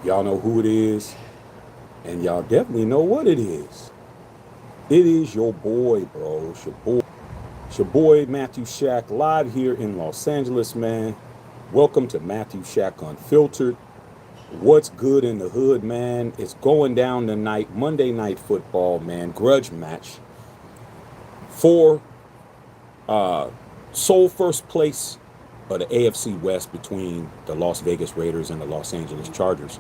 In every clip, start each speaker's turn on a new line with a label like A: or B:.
A: Y'all know who it is, and y'all definitely know what it is. It is your boy, bro. It's your boy Matthew Shack, live here in Los Angeles, man. Welcome to Matthew Shack Unfiltered. What's good in the hood, man? It's going down tonight, Monday Night Football, man. Grudge match for sole first place of the AFC West between the Las Vegas Raiders and the Los Angeles Chargers.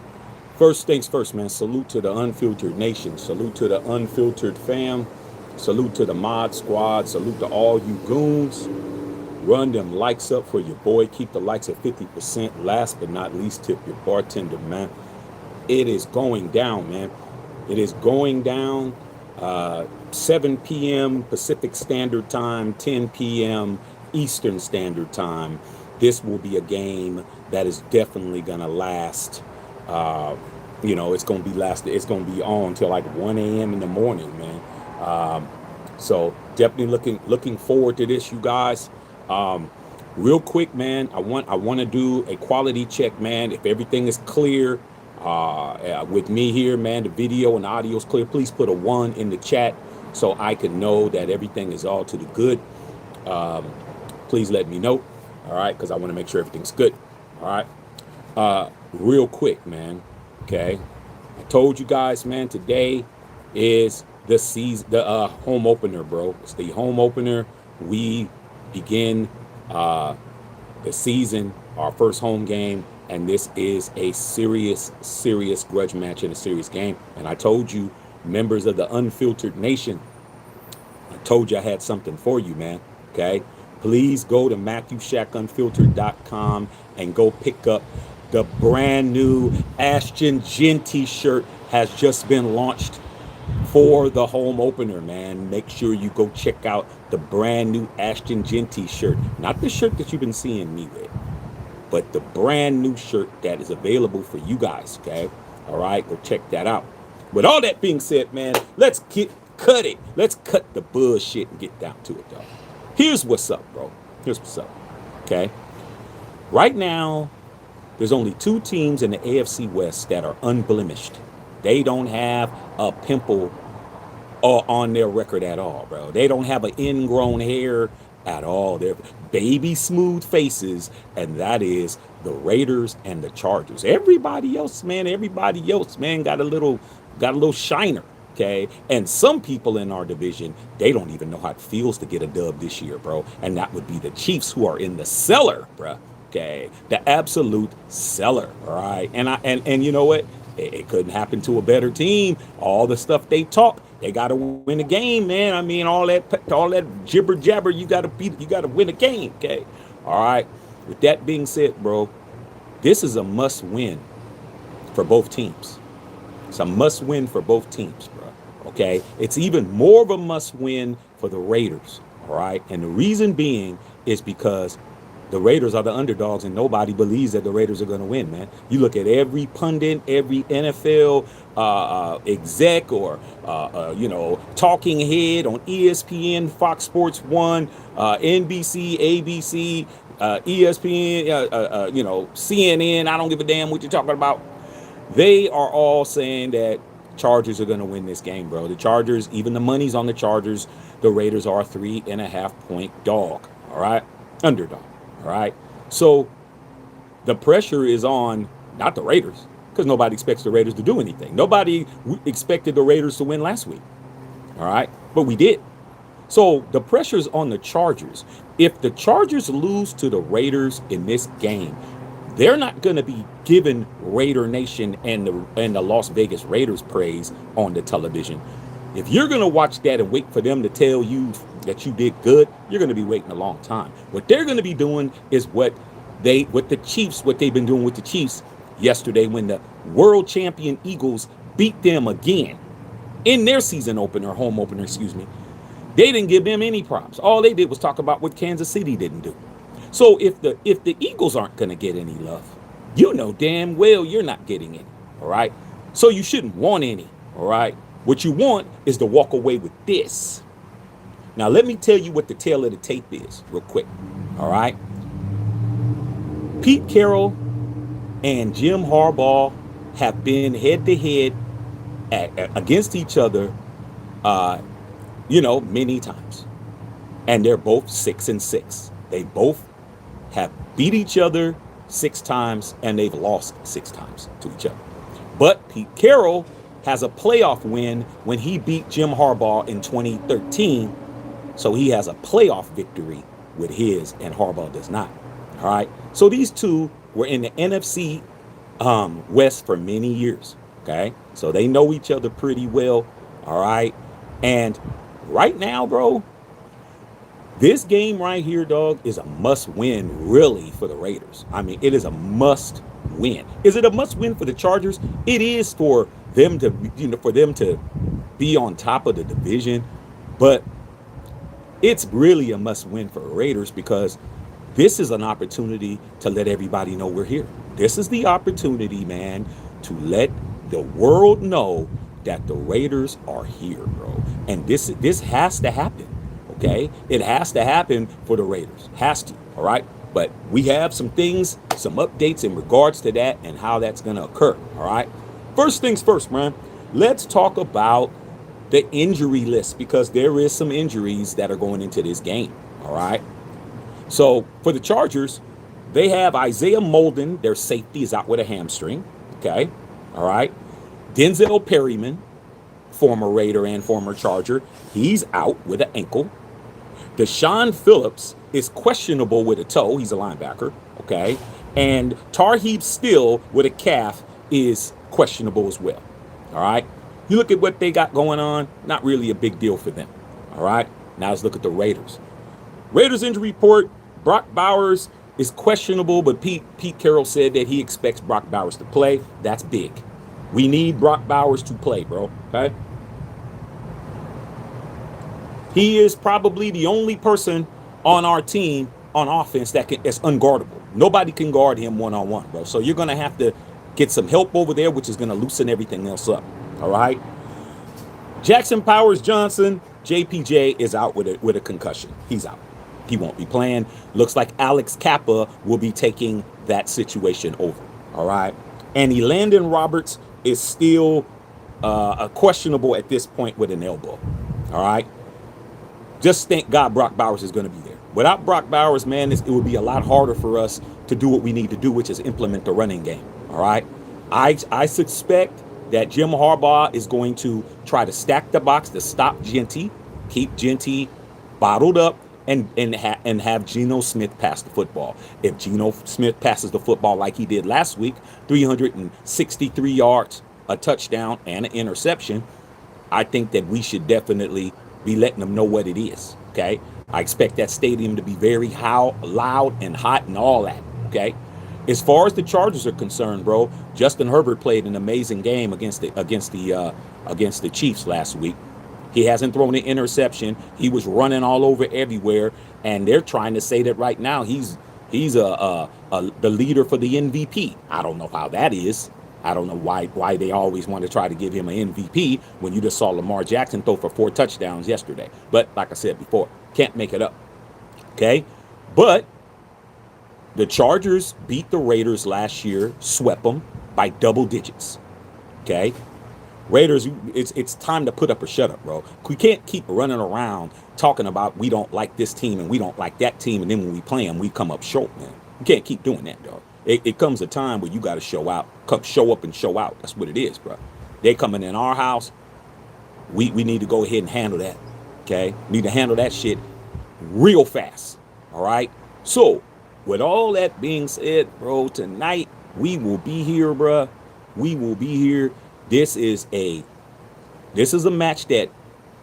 A: First things first, man. Salute to the unfiltered nation. Salute to the unfiltered fam. Salute to the mod squad. Salute to all you goons. Run them likes up for your boy. Keep the likes at 50%. Last but not least, tip your bartender, man. It is going down, man. It is going down. 7 p.m. Pacific Standard Time, 10 p.m. Eastern Standard Time. This will be a game that is definitely gonna last. Uh, it's gonna be It's gonna be on till like 1 a.m. in the morning, man. So definitely looking forward to this, you guys. Um, Real quick, man. I want to do a quality check, man. If everything is clear with me here, man, the video and the audio is clear. Please put a 1 in the chat so I can know that everything is all to the good. Um, Please let me know. All right, because I want to make sure everything's good. All right. Real quick, man. Okay. I told you guys, man, today is the home opener, bro. It's the home opener. We begin the season, our first home game, and this is a serious grudge match in a serious game. And I told you, members of the Unfiltered Nation, I told you I had something for you, man. Okay? Please go to MatthewShackUnfiltered.com and go pick up the brand new Ashton Gin t-shirt has just been launched for the home opener, man. Make sure you go check out the brand new Ashton Gin t-shirt. Not the shirt that you've been seeing me with, but the brand new shirt that is available for you guys, okay? All right, go check that out. With all that being said, man, cut it. Let's cut the bullshit and get down to it, dog. Here's what's up, bro. Here's what's up, okay? Right now, there's only 2 teams in the AFC West that are unblemished. They don't have a pimple on their record at all, bro. They don't have an ingrown hair at all. They're baby smooth faces, and that is the Raiders and the Chargers. Everybody else, man, got a little shiner. Okay, and some people in our division, they don't even know how it feels to get a dub this year, bro. And that would be the Chiefs, who are in the cellar, bro. Okay, the absolute cellar, all right. And you know what? It couldn't happen to a better team. All the stuff they talk, they got to win a game, man. I mean, all that jibber jabber, you got to win a game, okay? All right. With that being said, bro, this is a must win for both teams. It's a must win for both teams, bro. Okay? It's even more of a must win for the Raiders, all right? And the reason being is because the Raiders are the underdogs, and nobody believes that the Raiders are going to win, man. You look at every pundit, every NFL exec or, talking head on ESPN, Fox Sports 1, NBC, ABC, ESPN, CNN. I don't give a damn what you're talking about. They are all saying that Chargers are going to win this game, bro. The Chargers, even the money's on the Chargers. The Raiders are a 3.5-point dog, all right? Underdog. All right. So the pressure is on not the Raiders, because nobody expects the Raiders to do anything. Nobody expected the Raiders to win last week. All right. But we did. So the pressure is on the Chargers. If the Chargers lose to the Raiders in this game, they're not going to be giving Raider Nation and the Las Vegas Raiders praise on the television. If you're going to watch that and wait for them to tell you that you did good, you're going to be waiting a long time. What they're going to be doing is what they've been doing with the Chiefs yesterday when the world champion Eagles beat them again in their home opener, excuse me. They didn't give them any props. All they did was talk about what Kansas City didn't do. So if the Eagles aren't going to get any love, you know damn well you're not getting any, all right? So you shouldn't want any, all right? What you want is to walk away with this. Now, let me tell you what the tail of the tape is real quick, all right? Pete Carroll and Jim Harbaugh have been head to head against each other, uh, many times, and they're both 6-6. They both have beat each other 6 times, and they've lost 6 times to each other. But Pete Carroll has a playoff win when he beat Jim Harbaugh in 2013. So he has a playoff victory with his, and Harbaugh does not. All right. So these two were in the NFC West for many years. Okay. So they know each other pretty well. All right. And right now, bro, this game right here, dog, is a must win, really, for the Raiders. I mean, it is a must win. Is it a must win for the Chargers? It is for them to, be on top of the division, but it's really a must win for the Raiders because this is an opportunity to let everybody know we're here. This is the opportunity, man, to let the world know that the Raiders are here, bro. And this has to happen. Okay, it has to happen for the Raiders. Has to. All right. But we have some things, some updates in regards to that and how that's going to occur. All right. First things first, man. Let's talk about the injury list because there is some injuries that are going into this game. All right. So for the Chargers, they have Isaiah Molden. Their safety is out with a hamstring. Okay. All right. Denzel Perryman, former Raider and former Charger, he's out with an ankle. Deshaun Phillips is questionable with a toe. He's a linebacker, okay? And Tarheeb Still with a calf is questionable as well, all right? You look at what they got going on, not really a big deal for them, all right? Now let's look at the Raiders. Raiders injury report, Brock Bowers is questionable, but Pete Carroll said that he expects Brock Bowers to play. That's big. We need Brock Bowers to play, bro, okay? He is probably the only person on our team on offense that's unguardable. Nobody can guard him one-on-one, bro. So you're going to have to get some help over there, which is going to loosen everything else up. All right? Jackson Powers Johnson, JPJ, is out with a concussion. He's out. He won't be playing. Looks like Alex Kappa will be taking that situation over. All right? And Elandon Roberts is still questionable at this point with an elbow. All right? Just thank God Brock Bowers is going to be there. Without Brock Bowers, man, it would be a lot harder for us to do what we need to do, which is implement the running game. All right. I suspect that Jim Harbaugh is going to try to stack the box to stop Genty, keep Genty bottled up, and have Geno Smith pass the football. If Geno Smith passes the football like he did last week, 363 yards, a touchdown, and an interception, I think that we should definitely be letting them know what it is, okay? I expect that stadium to be very loud and hot and all that, okay? As far as the Chargers are concerned, bro, Justin Herbert played an amazing game against the Chiefs last week. He hasn't thrown an interception. He was running all over everywhere, and they're trying to say that right now he's the leader for the MVP. I don't know how that is. I don't know why they always want to try to give him an MVP when you just saw Lamar Jackson throw for 4 touchdowns yesterday. But like I said before, can't make it up. Okay? But the Chargers beat the Raiders last year, swept them by double digits. Okay? Raiders, it's time to put up or shut up, bro. We can't keep running around talking about we don't like this team and we don't like that team, and then when we play them, we come up short, man. You can't keep doing that, dog. It comes a time where you got to show up and show out. That's what it is, bro. They coming in our house. We need to go ahead and handle that, okay? Need to handle that shit real fast, all right? So, with all that being said, bro, tonight we will be here, bro. We will be here. This is a match that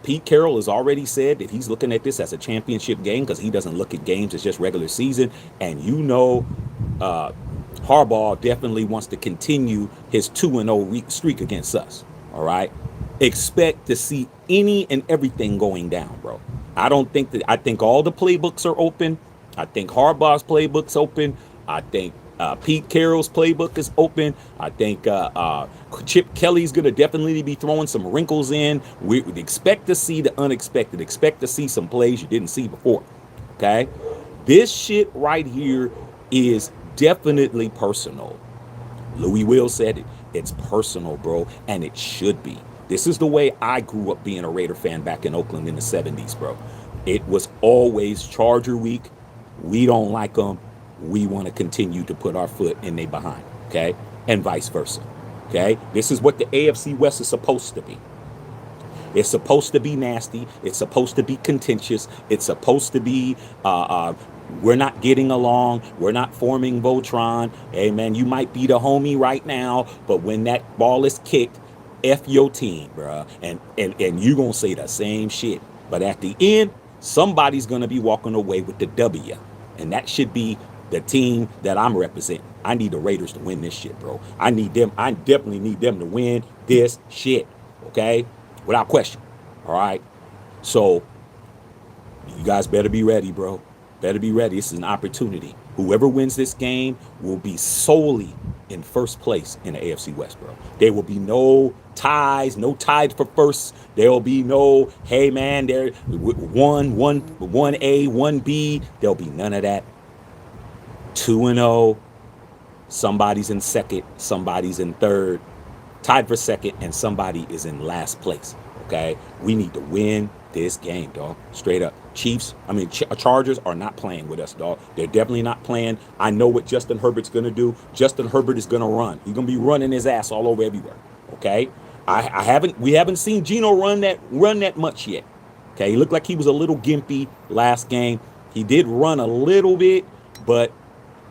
A: Pete Carroll has already said that he's looking at this as a championship game because he doesn't look at games as just regular season. And Harbaugh definitely wants to continue his 2-0 streak against us. All right. Expect to see any and everything going down, bro. I think all the playbooks are open. I think Harbaugh's playbook's open. I think Pete Carroll's playbook is open. I think Chip Kelly's going to definitely be throwing some wrinkles in. We would expect to see the unexpected. Expect to see some plays you didn't see before. Okay? This shit right here is definitely personal. Louis Will said it. It's personal, bro, and it should be. This is the way I grew up being a Raider fan back in Oakland in the 70s, bro. It was always Charger week. We don't like them. We want to continue to put our foot in their behind, okay? And vice versa, okay? This is what the AFC West is supposed to be. It's supposed to be nasty. It's supposed to be contentious. It's supposed to be, we're not getting along. We're not forming Voltron. Hey, man, you might be the homie right now, but when that ball is kicked, F your team, bruh. And you going to say the same shit. But at the end, somebody's going to be walking away with the W. And that should be the team that I'm representing. I need the Raiders to win this shit, bro. I need them. I definitely need them to win this shit, okay? Without question. All right. So you guys better be ready, bro. Better be ready. This is an opportunity. Whoever wins this game will be solely in first place in the AFC West, bro. There will be no ties for first. There will be no, hey man, there 1A, 1B. There'll be none of that. 2-0. Somebody's in second, somebody's in third, tied for second, and somebody is in last place. Okay, we need to win this game, dog. Straight up. Chargers are not playing with us, dog. They're definitely not playing. I know what Justin Herbert's gonna do. Justin Herbert is gonna run. He's gonna be running his ass all over everywhere. Okay, we haven't seen Geno run that much yet. Okay, he looked like he was a little gimpy last game. He did run a little bit, but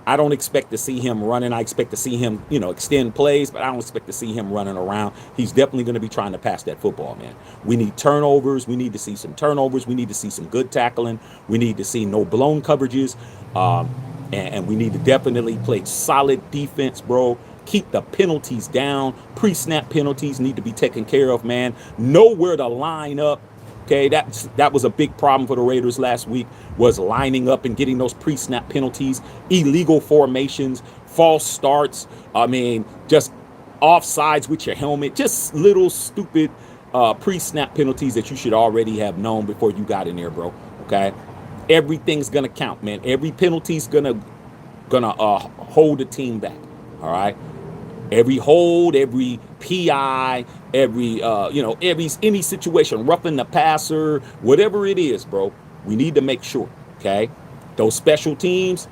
A: I don't expect to see him running. I expect to see him, extend plays, but I don't expect to see him running around. He's definitely going to be trying to pass that football, man. We need turnovers. We need to see some turnovers. We need to see some good tackling. We need to see no blown coverages. And we need to definitely play solid defense, bro. Keep the penalties down. Pre-snap penalties need to be taken care of, man. Know where to line up. Okay, that was a big problem for the Raiders last week, was lining up and getting those pre-snap penalties, illegal formations, false starts. Just offsides with your helmet, just little stupid pre-snap penalties that you should already have known before you got in there, bro. Okay, everything's gonna count, man. Every penalty's gonna hold the team back. All right. Every hold, every PI, any situation, roughing the passer, whatever it is, bro, we need to make sure, okay? Those special teams,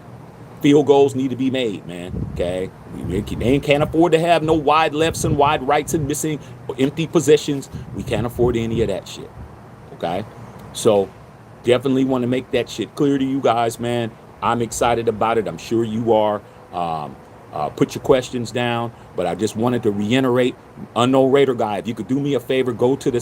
A: field goals need to be made, man, okay? We can't afford to have no wide lefts and wide rights and missing empty possessions. We can't afford any of that shit, okay? So definitely want to make that shit clear to you guys, man. I'm excited about it. I'm sure you are. Put your questions down, but I just wanted to reiterate, Unknown Raider guy, if you could do me a favor, go to the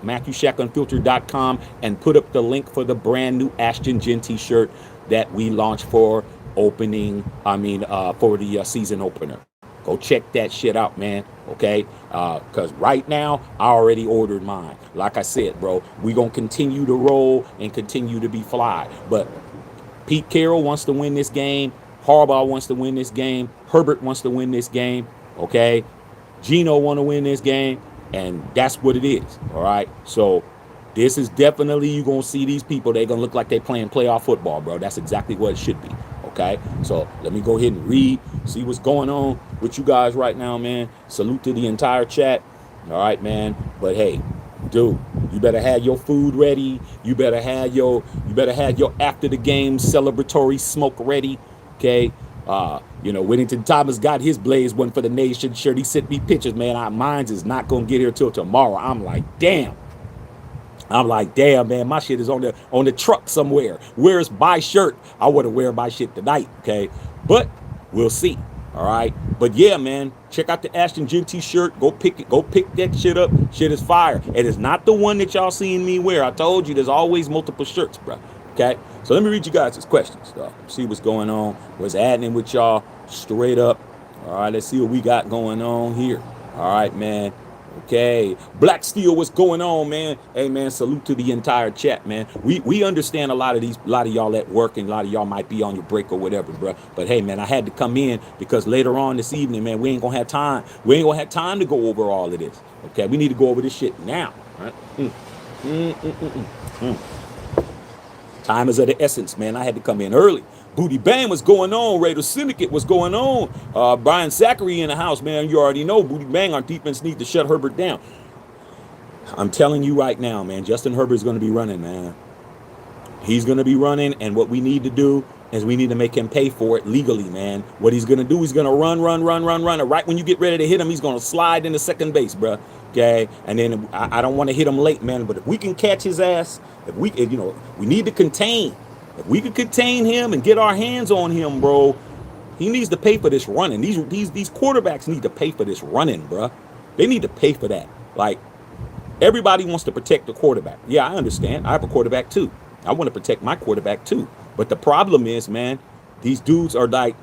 A: MatthewShackUnfiltered.com and put up the link for the brand new Ashton Ginn t-shirt that we launched for for the season opener. Go check that shit out, man. Okay, because right now I already ordered mine. Like I said, bro, we gonna continue to roll and continue to be fly. But Pete Carroll wants to win this game. Harbaugh wants to win this game. Herbert wants to win this game. Okay, Geno want to win this game, and that's what it is. All right, so this is definitely, you're gonna see these people. They're gonna look like they're playing playoff football, bro. That's exactly what it should be. Okay, so let me go ahead and read, see what's going on with you guys right now, man. Salute to the entire chat. All right, man. But hey, dude, you better have your food ready. You better have your after the game celebratory smoke ready. Okay, Whittington Thomas got his Blaze One for the Nation shirt. He sent me pictures, man. Mine's is not gonna get here till tomorrow. I'm like, damn, man. My shit is on the truck somewhere. Where's my shirt? I want to wear my shit tonight. Okay, but we'll see. All right, but yeah, man. Check out the Ashton Ginn t-shirt. Go pick it. Go pick that shit up. Shit is fire. It is not the one that y'all seeing me wear. I told you, there's always multiple shirts, bro. Okay, so let me read you guys' questions. See what's going on. What's happening with y'all straight up. All right, let's see what we got going on here. All right, man. Okay, Black Steel, what's going on, man? Hey, man, salute to the entire chat, man. We understand a lot of y'all at work, and a lot of y'all might be on your break or whatever, bro. But hey, man, I had to come in because later on this evening, man, we ain't gonna have time. We ain't gonna have time to go over all of this. Okay, we need to go over this shit now. All right? Time is of the essence, man. I had to come in early. Booty Bang, what's going on? Raider Syndicate, what's going on? Brian Zachary in the house, man. You already know Booty Bang, our defense needs to shut Herbert down. I'm telling you right now, man, Justin Herbert's going to be running, man. He's going to be running, and what we need to do is we need to make him pay for it legally, man. What he's going to do, he's going to run. And right when you get ready to hit him, he's going to slide into second base, bro. Okay? And then I don't want to hit him late, man, but if we can catch his ass, if we need to contain. If we could contain him and get our hands on him, bro, he needs to pay for this running. These quarterbacks need to pay for this running, bro. They need to pay for that. Like, everybody wants to protect the quarterback. Yeah, I understand. I have a quarterback too. I want to protect my quarterback too. But the problem is, man, these dudes are like,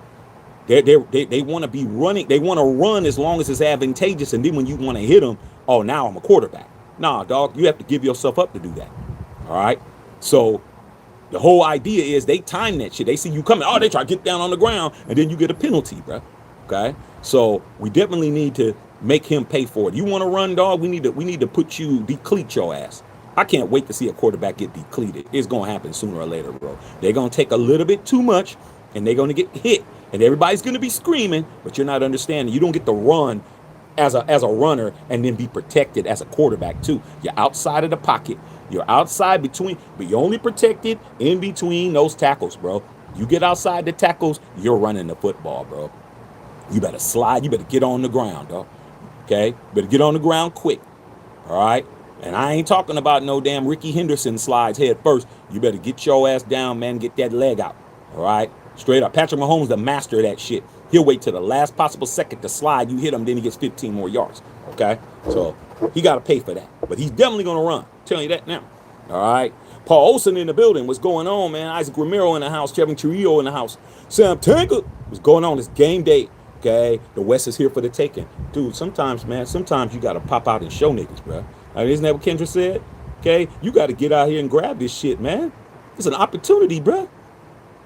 A: they want to be running. They want to run as long as it's advantageous. And then when you want to hit them, oh, now I'm a quarterback. Nah, dog, you have to give yourself up to do that. All right? So the whole idea is they time that shit. They see you coming. Oh, they try to get down on the ground, and then you get a penalty, bro. Okay? So we definitely need to make him pay for it. You want to run, dog? We need to deplete your ass. I can't wait to see a quarterback get depleted. It's going to happen sooner or later, bro. They're going to take a little bit too much, and they're going to get hit, and everybody's going to be screaming, but you're not understanding. You don't get to run as a runner and then be protected as a quarterback, too. You're outside of the pocket. You're outside between, but you're only protected in between those tackles, bro. You get outside the tackles, you're running the football, bro. You better slide. You better get on the ground, dog. Okay? Better get on the ground quick. All right? And I ain't talking about no damn Ricky Henderson slides head first. You better get your ass down, man, get that leg out. All right? Straight up. Patrick Mahomes, the master of that shit. He'll wait till the last possible second to slide. You hit him, then he gets 15 more yards. Okay? So he got to pay for that. But he's definitely going to run. I'm telling you that now. All right? Paul Olsen in the building. What's going on, man? Isaac Romero in the house. Kevin Chiriot in the house. Sam Tanker. What's going on? It's game day. Okay? The West is here for the taking. Dude, sometimes, man, you got to pop out and show niggas, bro. I mean, isn't that what Kendra said? Okay? You got to get out here and grab this shit, man. It's an opportunity, bro.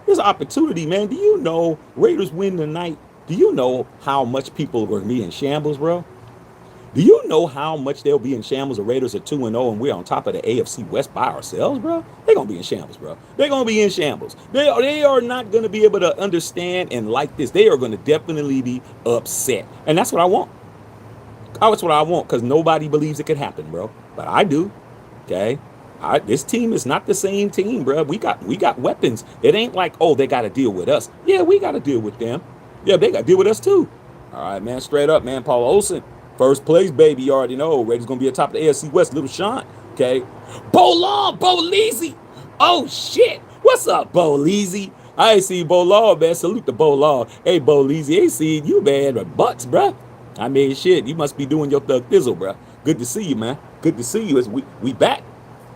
A: It's an opportunity, man. Do you know Raiders win tonight? Do you know how much people are going to be in shambles, bro? Do you know how much they'll be in shambles? The Raiders are 2-0 and we're on top of the AFC West by ourselves, bro? They're going to be in shambles, bro. They're going to be in shambles. They are not going to be able to understand and like this. They are going to definitely be upset. And that's what I want. That's what I want, because nobody believes it could happen, bro. But I do. Okay? This team is not the same team, bro. We got weapons. It ain't like, oh, they got to deal with us. Yeah, we got to deal with them. Yeah, they got to deal with us too. All right, man. Straight up, man. Paul Olsen. First place, baby. You already know. Raiders going to be atop of the AFC West. Little Sean. Okay? Bo Long. Bo Leezy. Oh, shit. What's up, Bo Leezy? I ain't seen Bo Long, man. Salute to Bo Long. Hey, Bo Leezy. Ain't seen you, man. But butts, bro. I mean, shit. You must be doing your thug thizzle, bro. Good to see you, man. Good to see you. We back.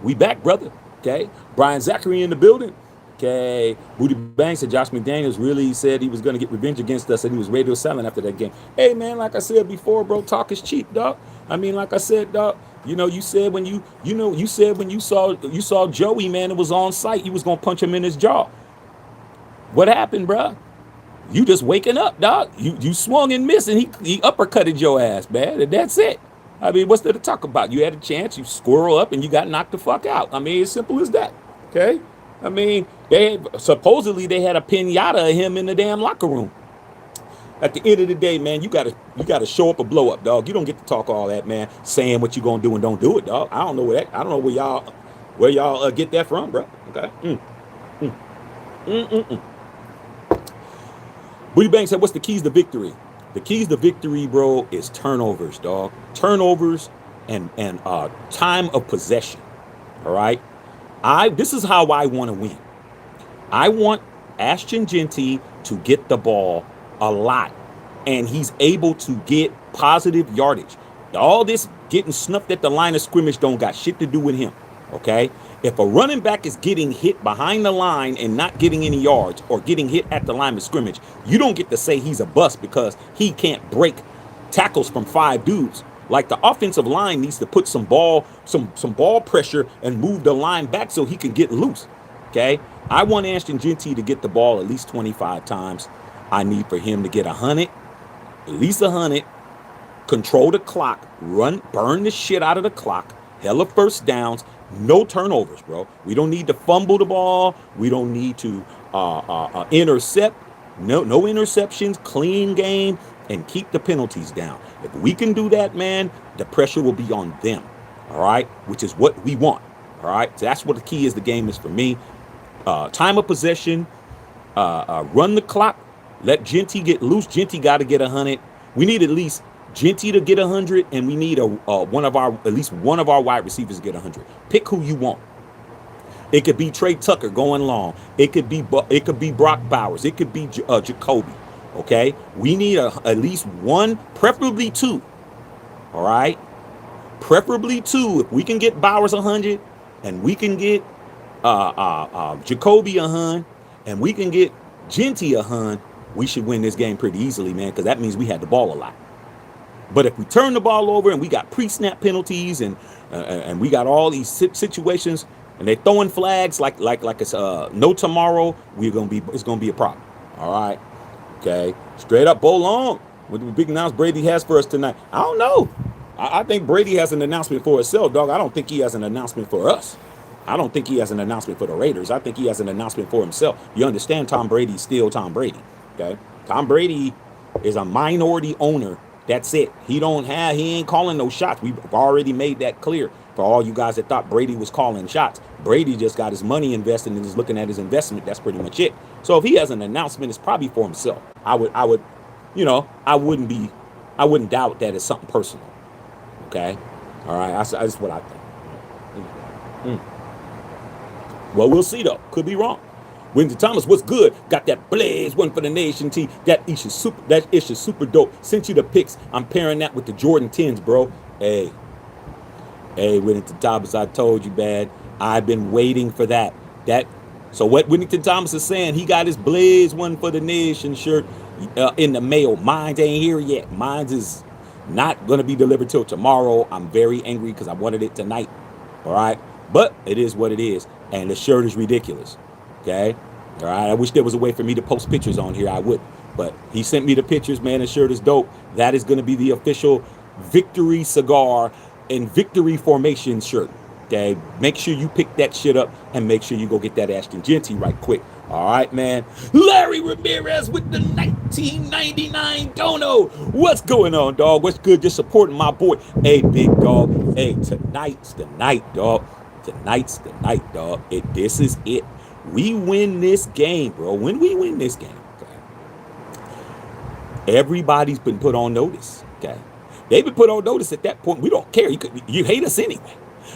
A: We back, brother. Okay? Brian Zachary in the building. Okay. Booty Bang said Josh McDaniels really said he was going to get revenge against us and he was radio silent after that game. Hey, man, like I said before, bro, talk is cheap, dog. I mean, like I said, dog, you said when you saw Joey, man, it was on site, you was going to punch him in his jaw. What happened, bro? You just waking up, dog. You swung and missed and he uppercutted your ass, man, and that's it. I mean, what's there to talk about? You had a chance, you squirrel up, and you got knocked the fuck out. I mean, as simple as that, okay? I mean, supposedly they had a pinata of him in the damn locker room. At the end of the day, man, you gotta show up or blow up, dog. You don't get to talk all that, man, saying what you gonna do and don't do it, dog. I don't know where y'all get that from, bro. Okay. Booty Bang said, what's the keys to victory? The keys to victory, bro, is turnovers, dog. Turnovers and time of possession. All right. This is how I want to win. I want Ashton Genty to get the ball a lot, and he's able to get positive yardage. All this getting snuffed at the line of scrimmage don't got shit to do with him. Okay. If a running back is getting hit behind the line and not getting any yards or getting hit at the line of scrimmage, you don't get to say he's a bust because he can't break tackles from 5 dudes. Like, the offensive line needs to put some ball pressure and move the line back so he can get loose. Okay? I want Ashton Genty to get the ball at least 25 times. I need for him to get 100, at least 100, control the clock, burn the shit out of the clock, hella first downs. No turnovers, bro. We don't need to fumble the ball. We don't need to intercept, no interceptions, clean game, and keep the penalties down. If we can do that, man, the pressure will be on them. All right, which is what we want. All right, so that's what the key is. The game is for me. Time of possession, run the clock, let Genty get loose. Genty got to get 100. We need at least Genty to get 100, and we need at least one of our wide receivers to get 100. Pick who you want. It could be Trey Tucker going long. It could be Brock Bowers. It could be Jacoby. Okay, we need at least one, preferably two. All right, preferably two. If we can get Bowers 100, and we can get Jacoby 100, and we can get Genty 100, we should win this game pretty easily, man, because that means we had the ball a lot. But if we turn the ball over and we got pre-snap penalties and we got all these situations and they're throwing flags like it's no tomorrow, it's gonna be a problem. All right, okay, straight up, bowl on. What the big announcement Brady has for us tonight? I don't know. I think Brady has an announcement for himself, dog. I don't think he has an announcement for us. I don't think he has an announcement for the Raiders. I think he has an announcement for himself. You understand, Tom Brady's still Tom Brady. Okay, Tom Brady is a minority owner. That's it. He ain't calling no shots. We've already made that clear for all you guys that thought Brady was calling shots. Brady just got his money invested and is looking at his investment. That's pretty much it. So if he has an announcement, it's probably for himself. I wouldn't doubt that it's something personal. Okay, all right. That's what I think. Well, we'll see though. Could be wrong. Winston Thomas, what's good? Got that Blaze one for the nation tee. That ish is super dope. Sent you the pics. I'm pairing that with the Jordan 10s, bro. Hey, Winston Thomas, I told you, man. I've been waiting for that. So what Winston Thomas is saying, he got his Blaze one for the nation shirt in the mail. Mine ain't here yet. Mine is not going to be delivered till tomorrow. I'm very angry because I wanted it tonight. All right. But it is what it is. And the shirt is ridiculous. Okay. All right. I wish there was a way for me to post pictures on here. I would. But he sent me the pictures, man. The shirt is dope. That is going to be the official Victory Cigar and Victory Formation shirt. Okay. Make sure you pick that shit up and make sure you go get that Ashton Genty right quick. All right, man. Larry Ramirez with the 1999 dono. What's going on, dog? What's good? Just supporting my boy. Hey, big dog. Hey, tonight's the night, dog. Tonight's the night, dog. This is it. We win this game, bro. When we win this game, okay, everybody's been put on notice, okay? They've been put on notice at that point. We don't care. You hate us anyway.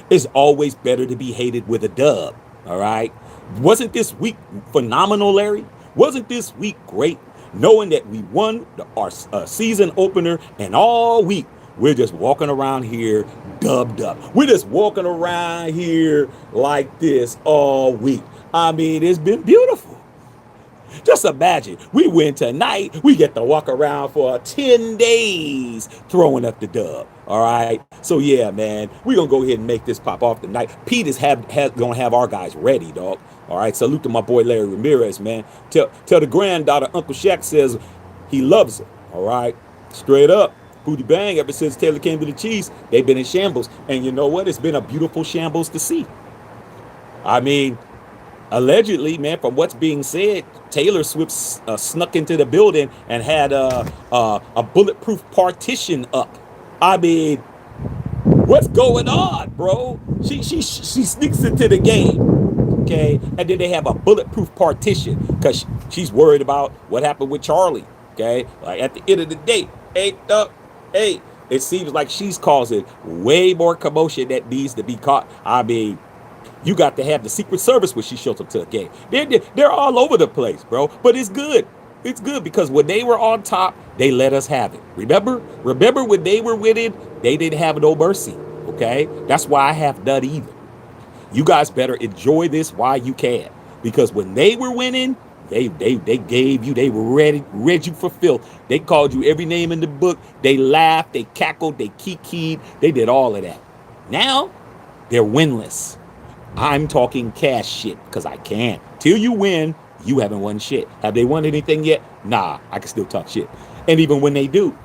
A: It's always better to be hated with a dub, all right? Wasn't this week phenomenal, Larry? Wasn't this week great? Knowing that we won our season opener, and all week we're just walking around here dubbed up. We're just walking around here like this all week. I mean, it's been beautiful. Just imagine, we win tonight, we get to walk around for 10 days throwing up the dub. All right. So yeah, man, we're gonna go ahead and make this pop off tonight. Pete is gonna have our guys ready, dog. All right. Salute to my boy Larry Ramirez, man. Tell the granddaughter Uncle Shaq says he loves her. All right. Straight up. Booty bang, ever since Taylor came to the Chiefs, they've been in shambles. And you know what? It's been a beautiful shambles to see. I mean, allegedly, man, from what's being said, Taylor Swift snuck into the building and had a bulletproof partition up. I mean, what's going on, bro? She sneaks into the game, okay? And then they have a bulletproof partition because she's worried about what happened with Charlie, okay? Like at the end of the day, it seems like she's causing way more commotion that needs to be caught. I mean, you got to have the Secret Service when she shows up to a game. They're all over the place, bro. But it's good. It's good because when they were on top, they let us have it. Remember when they were winning, they didn't have no mercy. Okay, that's why I have none either. You guys better enjoy this while you can, because when they were winning, they gave you, they read you for filth. They called you every name in the book. They laughed, they cackled, they kikied, they did all of that. Now they're winless. I'm talking cash shit because I can't. Till you win, you haven't won shit. Have they won anything yet? Nah, I can still talk shit. And even when they do,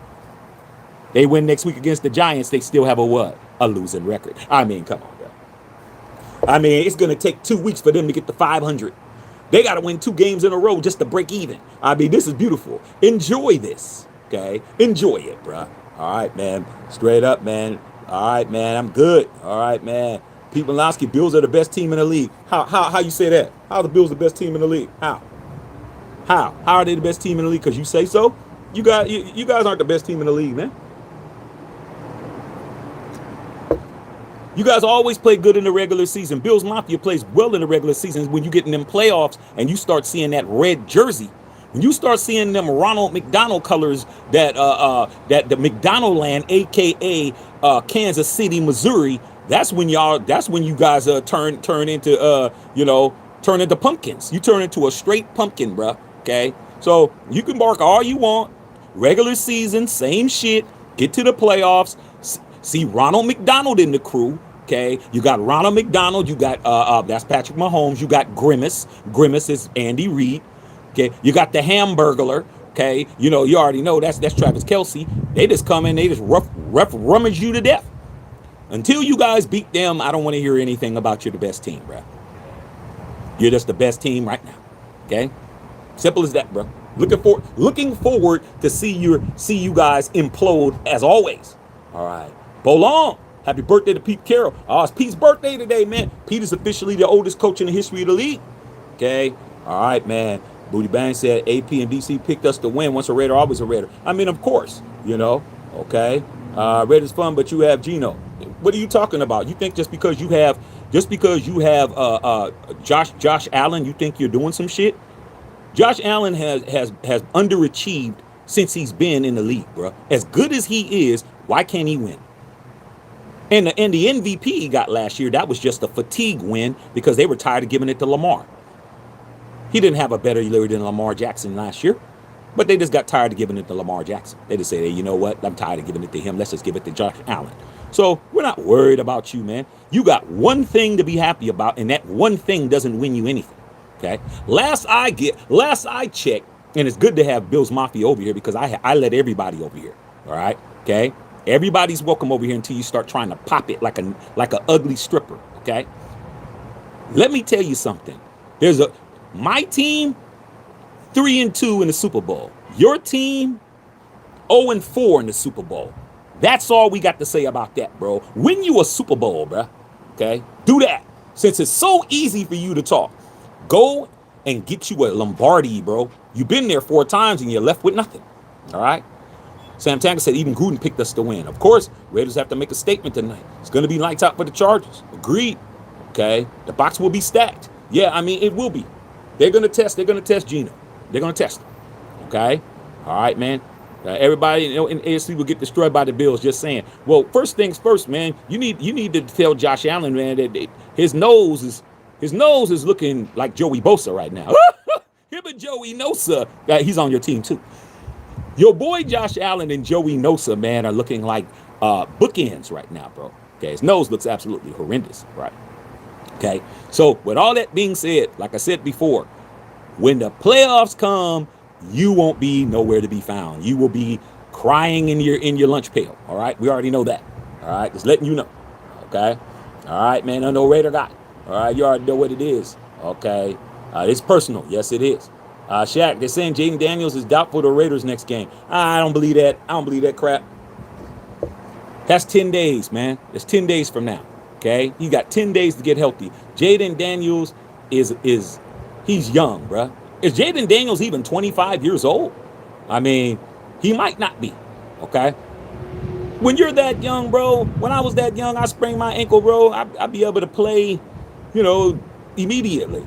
A: they win next week against the Giants, they still have a what? A losing record. I mean, come on, bro. I mean, it's going to take 2 weeks for them to get to 500. They got to win 2 games in a row just to break even. I mean, this is beautiful. Enjoy this, okay? Enjoy it, bruh. All right, man. Straight up, man. All right, man. I'm good. All right, man. Pete Malowski, Bills are the best team in the league. How you say that? How are the Bills the best team in the league? How? How are they the best team in the league? Because you say so? You guys aren't the best team in the league, man. You guys always play good in the regular season. Bills Mafia plays well in the regular season. When you get in them playoffs and you start seeing that red jersey, when you start seeing them Ronald McDonald colors, that the McDonald land, aka Kansas City, Missouri, that's when you guys turn into pumpkins. You turn into a straight pumpkin, bruh. Okay, so you can bark all you want. Regular season, same shit. Get to the playoffs. See Ronald McDonald in the crew. Okay, you got Ronald McDonald. You got that's Patrick Mahomes. You got Grimace. Grimace is Andy Reid. Okay, you got the Hamburglar. Okay, you already know that's Travis Kelce. They just come in, they just rummage you to death. Until you guys beat them, I don't want to hear anything about you're the best team, bro. You're just the best team right now. Okay, simple as that, bro. Looking forward to see you guys implode as always. All right, Bolong. Happy birthday to Pete Carroll. Oh, it's Pete's birthday today, man. Pete is officially the oldest coach in the history of the league. Okay. All right, man. Booty Bang said AP and DC picked us to win. Once a Raider, always a Raider. I mean, of course, okay. Raiders fun, but you have Geno. What are you talking about? You think just because you have Josh Allen, you think you're doing some shit? Josh Allen has underachieved since he's been in the league, bro. As good as he is, why can't he win? And the MVP he got last year, that was just a fatigue win because they were tired of giving it to Lamar. He didn't have a better year than Lamar Jackson last year, but they just got tired of giving it to Lamar Jackson. They just said, hey, you know what? I'm tired of giving it to him. Let's just give it to Josh Allen. So we're not worried about you, man. You got one thing to be happy about, and that one thing doesn't win you anything. Okay? Last I checked, and it's good to have Bills Mafia over here because I let everybody over here. All right? Okay? Everybody's welcome over here until you start trying to pop it like an ugly stripper, okay? Let me tell you something. My team 3-2 in the Super Bowl. Your team 0-4 in the Super Bowl. That's all we got to say about that, bro. Win you a Super Bowl, bro. Okay? Do that. Since it's so easy for you to talk, go and get you a Lombardi, bro. You've been there 4 times and you're left with nothing. All right? Sam Tanker said even Gruden picked us to win. Of course, Raiders have to make a statement tonight. It's going to be lights out for the Chargers. Agreed. Okay. The box will be stacked. Yeah, I mean, it will be. They're going to test Geno. They're going to test him. Okay. All right, man. Everybody in AFC will get destroyed by the Bills. Just saying. Well, first things first, man. You need to tell Josh Allen, man, that his nose is looking like Joey Bosa right now. Him and Joey Nosa. He's on your team too. Your boy Josh Allen and Joey Nosa, man, are looking like bookends right now, bro. Okay, his nose looks absolutely horrendous, right? Okay, so with all that being said, like I said before, when the playoffs come, you won't be nowhere to be found. You will be crying in your lunch pail. All right, we already know that. All right, just letting you know. Okay, all right, man. I know Raider guy. All right, you already know what it is. Okay, it's personal. Yes, it is. Shaq, they're saying Jaden Daniels is doubtful for the Raiders next game. I don't believe that. I don't believe that crap. That's 10 days, man. That's 10 days from now. Okay? He got 10 days to get healthy. Jaden Daniels he's young, bruh. Is Jaden Daniels even 25 years old? I mean, he might not be. Okay? When you're that young, bro, when I was that young, I sprained my ankle, bro. I'd be able to play, immediately.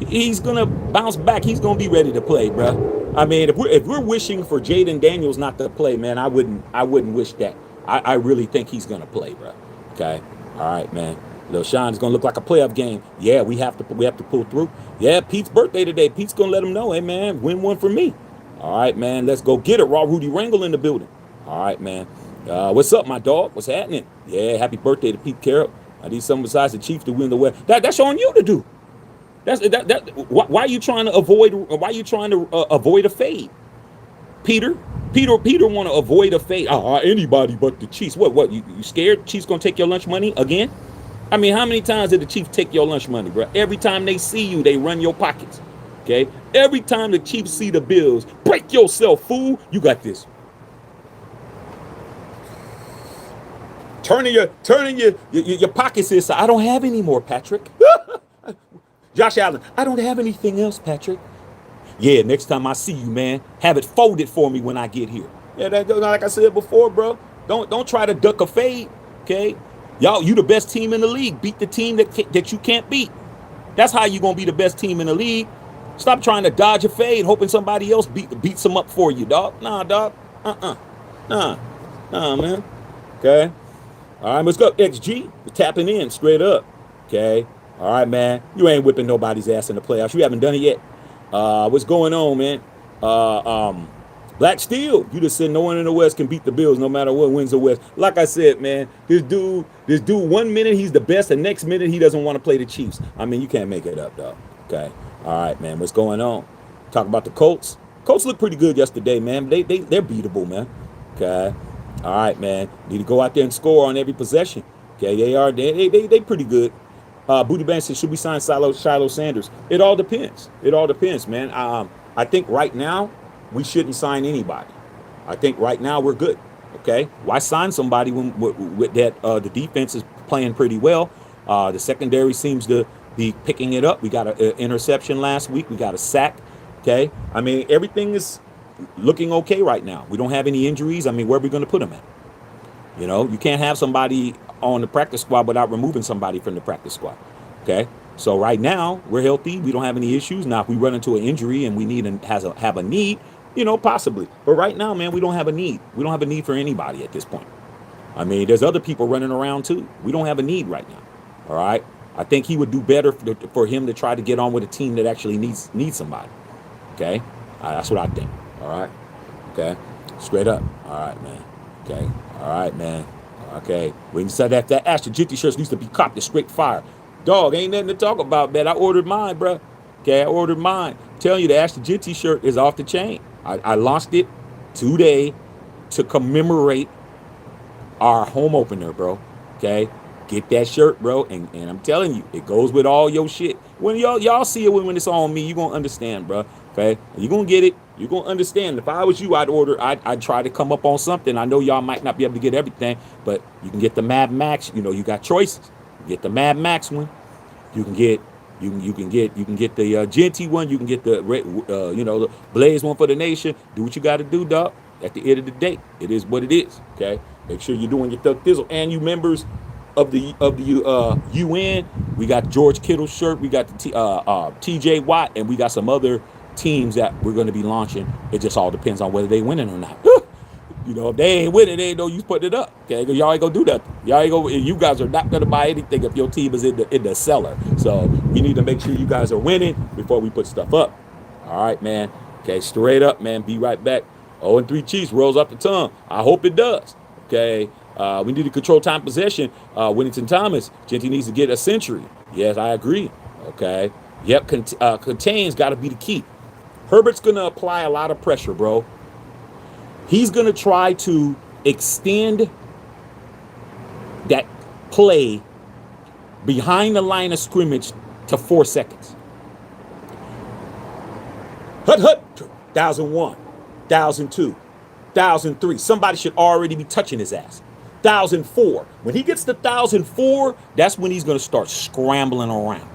A: He's going to bounce back. He's going to be ready to play, bro. I mean, if we're wishing for Jaden Daniels not to play, man, I wouldn't wish that. I really think he's going to play, bro. Okay? All right, man. Lil Sean is going to look like a playoff game. Yeah, we have to pull through. Yeah, Pete's birthday today. Pete's going to let him know, hey, man, win one for me. All right, man, let's go get it. Raw Rudy Wrangle in the building. All right, man. What's up, my dog? What's happening? Yeah, happy birthday to Pete Carroll. I need someone besides the Chiefs to win the West. That's on you to do. Why are you trying to avoid? Why are you trying to avoid a fade, Peter want to avoid a fade. Anybody but the Chiefs. What? You scared? Chiefs gonna take your lunch money again? I mean, how many times did the Chiefs take your lunch money, bro? Every time they see you, they run your pockets. Okay? Every time the Chiefs see the bills, break yourself, fool. You got this. Turning your pockets inside. I don't have any more, Patrick. Josh Allen, I don't have anything else, Patrick. Yeah, next time I see you, man, have it folded for me when I get here. Yeah, like I said before, bro. Don't try to duck a fade, okay? Y'all, you the best team in the league. Beat the team that you can't beat. That's how you gonna be the best team in the league. Stop trying to dodge a fade, hoping somebody else beats them up for you, dog. Nah, dog. Nah, man. Okay. All right, let's go. XG, we're tapping in straight up. Okay. All right, man. You ain't whipping nobody's ass in the playoffs. You haven't done it yet. What's going on, man? Black Steel, you just said no one in the West can beat the Bills no matter what wins the West. Like I said, man, this dude, 1 minute he's the best, the next minute he doesn't want to play the Chiefs. I mean, you can't make it up, dog. Okay. All right, man. What's going on? Talk about the Colts. Colts look pretty good yesterday, man. They're beatable, man. Okay. All right, man. Need to go out there and score on every possession. Okay, they pretty good. Booty Band says, should we sign Shiloh Sanders? It all depends. It all depends, man. I think right now we shouldn't sign anybody. I think right now we're good. Okay, why sign somebody when with that the defense is playing pretty well? The secondary seems to be picking it up. We got an interception last week. We got a sack. Okay, I mean everything is looking okay right now. We don't have any injuries. I mean, where are we going to put them at? You know, you can't have somebody on the practice squad without removing somebody from the practice squad. Okay, so right now we're healthy. We don't have any issues. Now, if we run into an injury and we have a need, you know, possibly. But right now, man, we don't have a need. We don't have a need for anybody at this point. I mean, there's other people running around too. We don't have a need right now. All right. I think he would do better for him to try to get on with a team that actually needs somebody. Okay, that's what I think. All right. Okay. Straight up. All right, man. Okay. All right, man. Okay. When you said that Ashton Jitty shirts needs to be copped to straight fire. Dog, ain't nothing to talk about, man. I ordered mine, bro. Okay, I ordered mine. I'm telling you, the Ashton Jitty shirt is off the chain. I launched it today to commemorate our home opener, bro. Okay. Get that shirt, bro. And I'm telling you, it goes with all your shit. When y'all see it when it's on me, you're gonna understand, bro. Okay. You're gonna get it. You're gonna understand. If I was you, I'd try to come up on something. I know y'all might not be able to get everything, but you can get the Mad Max. You know, you got choices. You get the Mad Max one. You can get the Genty one. You can get the the Blaze one for the nation. Do what you got to do, dog. At the end of the day, it is what it is. Okay. Make sure you're doing your thug thizzle, and you members of the UN. We got George Kittle's shirt. We got the TJ Watt, and we got some other teams that we're going to be launching. It just all depends on whether they winning or not. You know, if they ain't winning, they ain't no use putting it up. Okay, y'all ain't gonna do that. Y'all ain't gonna. You guys are not gonna buy anything if your team is in the cellar. So we need to make sure you guys are winning before we put stuff up. All right, man. Okay, straight up, man. Be right back. 0-3 Chiefs rolls off the tongue. I hope it does. Okay. We need to control time possession. Winnington Thomas, Genty needs to get a century. Yes, I agree. Okay. Yep, contains got to be the key. Herbert's going to apply a lot of pressure, bro. He's going to try to extend that play behind the line of scrimmage to 4 seconds. Hut, 1,001, 1,002, 1,003. Somebody should already be touching his ass. 1,004. When he gets to 1,004, that's when he's going to start scrambling around.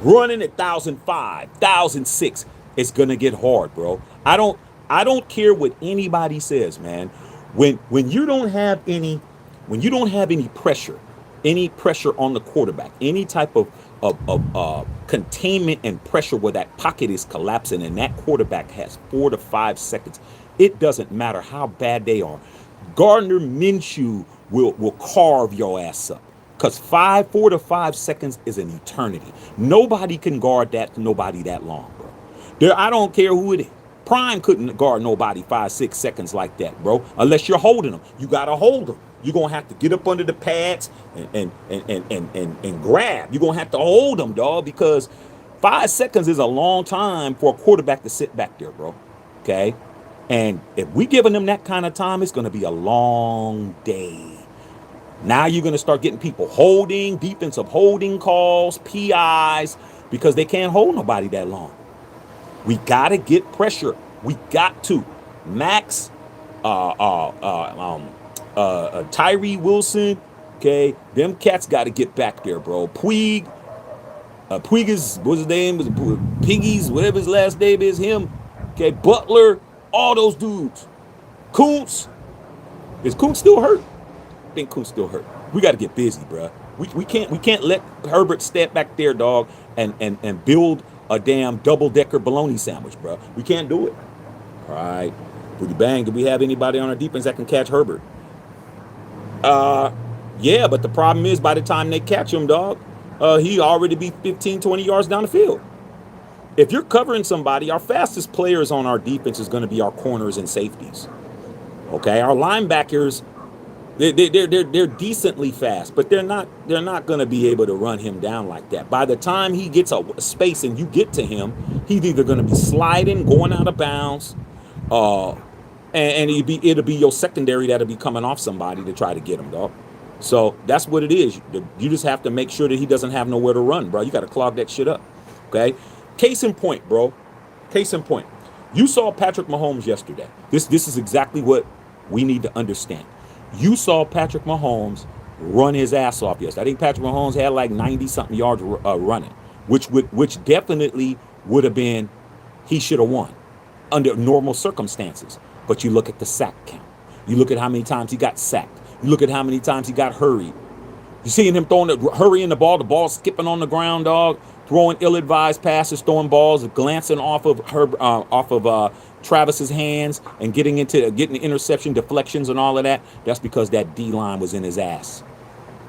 A: Running at 1,005, 1,006. It's going to get hard, bro. I don't care what anybody says, man. When you don't have any pressure on the quarterback, any type of containment and pressure where that pocket is collapsing and that quarterback has 4 to 5 seconds, it doesn't matter how bad they are. Gardner Minshew will carve your ass up. Because 4 to 5 seconds is an eternity. Nobody can guard nobody that long, bro. I don't care who it is. Prime couldn't guard nobody 5-6 seconds like that, bro. Unless you're holding them. You got to hold them. You're going to have to get up under the pads and grab. You're going to have to hold them, dog, because 5 seconds is a long time for a quarterback to sit back there, bro. Okay? And if we giving them that kind of time, it's going to be a long day. Now you're going to start getting people holding, defensive holding calls, PIs, because they can't hold nobody that long. We got to get pressure. We got to. Max, Tyree Wilson, okay, them cats got to get back there, bro. Puig, Puig is, what's his name? Piggies, whatever his last name is, him. Okay, Butler, all those dudes. Kuntz, is Kuntz still hurt? I think Kuntz still hurt. We got to get busy, bro. We can't let Herbert step back there, dog, and build a damn double-decker bologna sandwich, bro. We can't do it. All right. Booty bang. Do we have anybody on our defense that can catch Herbert? Yeah, but the problem is by the time they catch him, dog, he already be 15, 20 yards down the field. If you're covering somebody, our fastest players on our defense is going to be our corners and safeties. Okay, our linebackers, they're decently fast, but they're not going to be able to run him down like that. By the time he gets a space and you get to him, he's either going to be sliding, going out of bounds, and it'll be your secondary that'll be coming off somebody to try to get him, dog. So that's what it is. You just have to make sure that he doesn't have nowhere to run, bro. You got to clog that shit up. Okay. Case in point, bro. Case in point. You saw Patrick Mahomes yesterday. This is exactly what we need to understand. You saw Patrick Mahomes run his ass off yesterday. I think Patrick Mahomes had like 90-something yards running, which definitely would have been, he should have won under normal circumstances. But you look at the sack count. You look at how many times he got sacked. You look at how many times he got hurried. You seeing him hurrying the ball skipping on the ground, dog, throwing ill-advised passes, throwing balls, glancing off of Travis's hands and getting interception deflections and all of that. That's because that D-line was in his ass.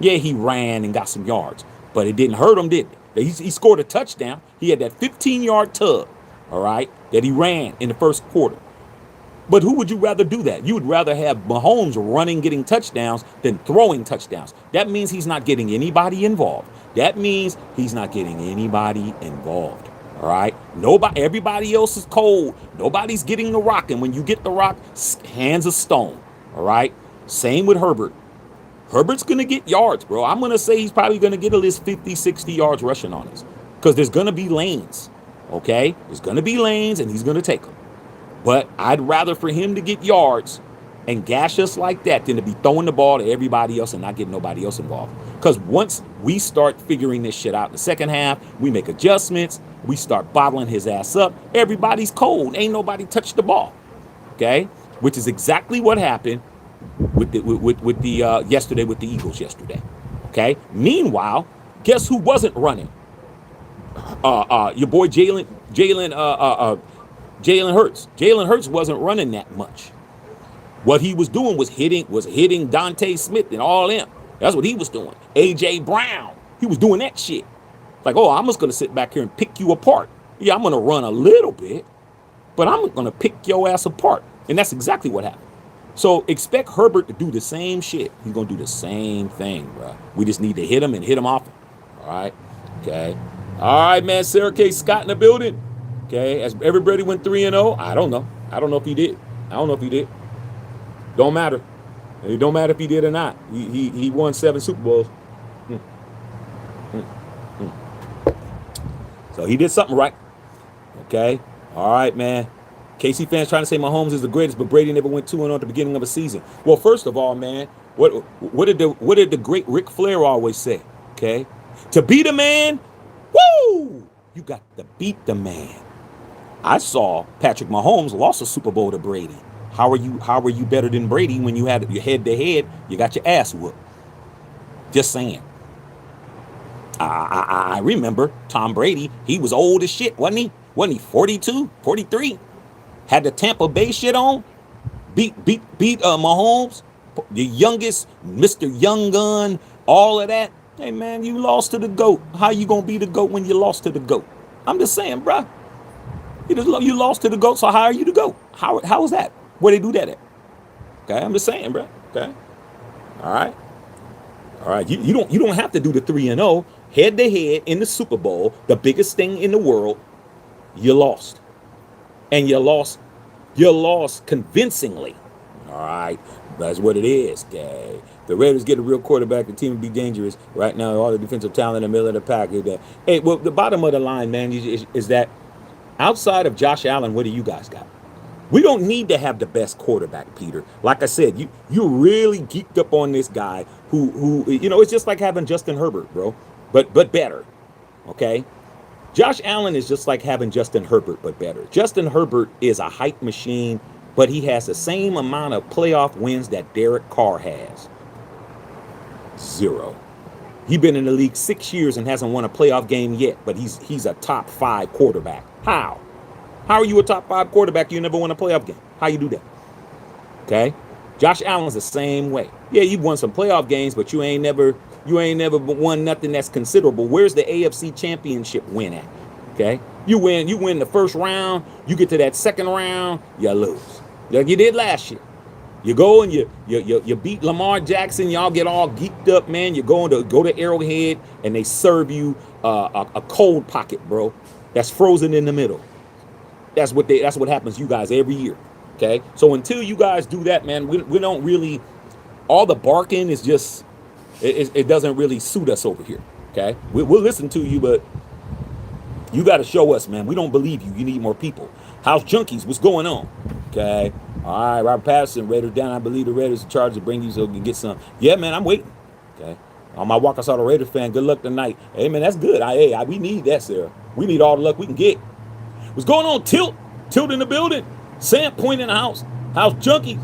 A: Yeah, he ran and got some yards, but it didn't hurt him, did it? He scored a touchdown. He had that 15-yard tug, all right, that he ran in the first quarter. But who would you rather do that? You would rather have Mahomes running, getting touchdowns than throwing touchdowns. That means he's not getting anybody involved. That means he's not getting anybody involved. All right? Everybody else is cold. Nobody's getting the rock. And when you get the rock, hands of stone. All right? Same with Herbert. Herbert's going to get yards, bro. I'm going to say he's probably going to get at least 50, 60 yards rushing on us. Because there's going to be lanes. Okay? There's going to be lanes, and he's going to take them. But I'd rather for him to get yards and gash us like that than to be throwing the ball to everybody else and not getting nobody else involved. Because once we start figuring this shit out in the second half, we make adjustments, we start bottling his ass up, everybody's cold. Ain't nobody touched the ball. Okay? Which is exactly what happened with the yesterday with the Eagles yesterday. Okay? Meanwhile, guess who wasn't running? Your boy Jalen Hurts. Jalen Hurts wasn't running that much. What he was doing was hitting Dante Smith and all them. That's what he was doing. A.J. Brown. He was doing that shit. Like, oh, I'm just going to sit back here and pick you apart. Yeah, I'm going to run a little bit, but I'm going to pick your ass apart. And that's exactly what happened. So expect Herbert to do the same shit. He's going to do the same thing, bro. We just need to hit him and hit him off. All right? Okay. All right, man. Sarah K. Scott in the building. Okay, as everybody went 3-0, I don't know. I don't know if he did. Don't matter. It don't matter if he did or not. He won 7 Super Bowls. So he did something right. Okay. All right, man. KC fans trying to say Mahomes is the greatest, but Brady never went 2-0 at the beginning of a season. Well, first of all, man, what did the great Ric Flair always say? Okay, to beat a man, woo, you got to beat the man. I saw Patrick Mahomes lost a Super Bowl to Brady. How are you better than Brady when you had your head to head? You got your ass whooped. Just saying. I remember Tom Brady. He was old as shit, wasn't he? Wasn't he 42, 43? Had the Tampa Bay shit on. Beat Mahomes, the youngest, Mr. Young Gun, all of that. Hey man, you lost to the GOAT. How you gonna be the GOAT when you lost to the GOAT? I'm just saying, bruh. You lost to the GOAT, so how are you the GOAT? How is that? Where they do that at? Okay, I'm just saying, bro. Okay, all right. You don't have to do the 3-0 head to head in the Super Bowl, the biggest thing in the world. You lost, and you lost convincingly. All right, That's what it is. Okay. The Raiders get a real quarterback. The team will be dangerous right now. All the defensive talent in the middle of the pack. Hey, well, the bottom of the line, man, is that outside of Josh Allen, what do you guys got? We don't need to have the best quarterback, Peter. Like I said, you really geeked up on this guy who it's just like having Justin Herbert, bro, but better. Okay, Josh Allen is just like having Justin Herbert, but better. Justin Herbert is a hype machine, but he has the same amount of playoff wins that Derek Carr has. 0. He's been in the league 6 years and hasn't won a playoff game yet, but he's a top 5 quarterback. How? How are you a top 5 quarterback? You never won a playoff game. How you do that? Okay. Josh Allen's the same way. Yeah, you won some playoff games, but you ain't never won nothing that's considerable. Where's the AFC Championship win at? Okay. You win the first round. You get to that second round, you lose, like you did last year. You go and you beat Lamar Jackson. Y'all get all geeked up, man. You're going to go to Arrowhead and they serve you a cold pocket, bro. That's frozen in the middle. That's what happens to you guys every year. Okay. So until you guys do that, man, we don't really. All the barking is just it doesn't really suit us over here. Okay. We'll listen to you, but you got to show us, man. We don't believe you. You need more people. House Junkies, what's going on? Okay. All right, Robert Patterson, Raiders down. I believe the Raiders are charged to bring you so we can get some. Yeah, man, I'm waiting. Okay. On my walk, I saw the Raiders fan. Good luck tonight. Hey, man, that's good. We need that, Sarah. We need all the luck we can get. What's going on? Tilt in the building. Sam Point in the house. House Junkies.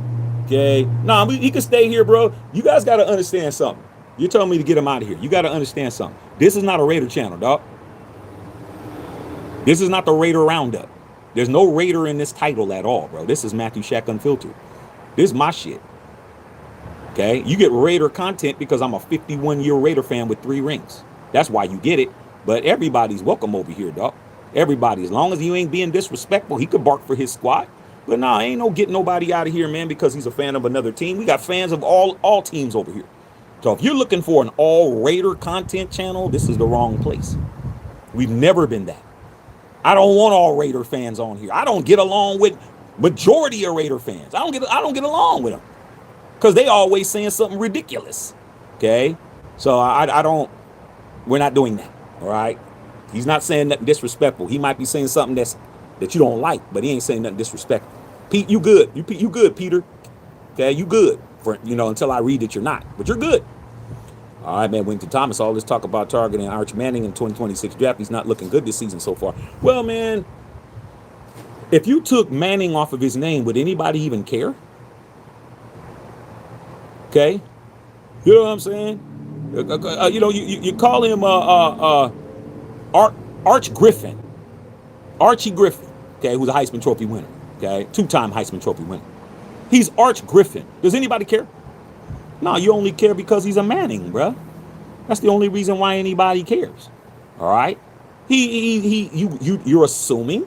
A: Okay. Nah, he can stay here, bro. You guys got to understand something. You're telling me to get him out of here. You got to understand something. This is not a Raider channel, dog. This is not the Raider Roundup. There's no Raider in this title at all, bro. This is Matthew Shack Unfiltered. This is my shit. Okay? You get Raider content because I'm a 51-year Raider fan with 3 rings. That's why you get it. But everybody's welcome over here, dog. Everybody. As long as you ain't being disrespectful, he could bark for his squad. But nah, ain't no getting nobody out of here, man, because he's a fan of another team. We got fans of all teams over here. So if you're looking for an all Raider content channel, this is the wrong place. We've never been that. I don't want all Raider fans on here. I don't get along with majority of Raider fans. I don't get along with them because they always saying something ridiculous. Okay, so I don't. We're not doing that. All right. He's not saying nothing disrespectful. He might be saying something that you don't like, but he ain't saying nothing disrespectful. Pete, you good? You good, Peter? Okay, you good for until I read that you're not, but you're good. All right, man, Wington Thomas, all this talk about targeting Arch Manning in 2026 draft, he's not looking good this season so far. Well, man, if you took Manning off of his name, would anybody even care? Okay? You know what I'm saying? You call him Arch Griffin. Archie Griffin, okay, who's a Heisman Trophy winner, okay? 2-time Heisman Trophy winner. He's Arch Griffin. Does anybody care? No, you only care because he's a Manning, bruh. That's the only reason why anybody cares. All right? You're assuming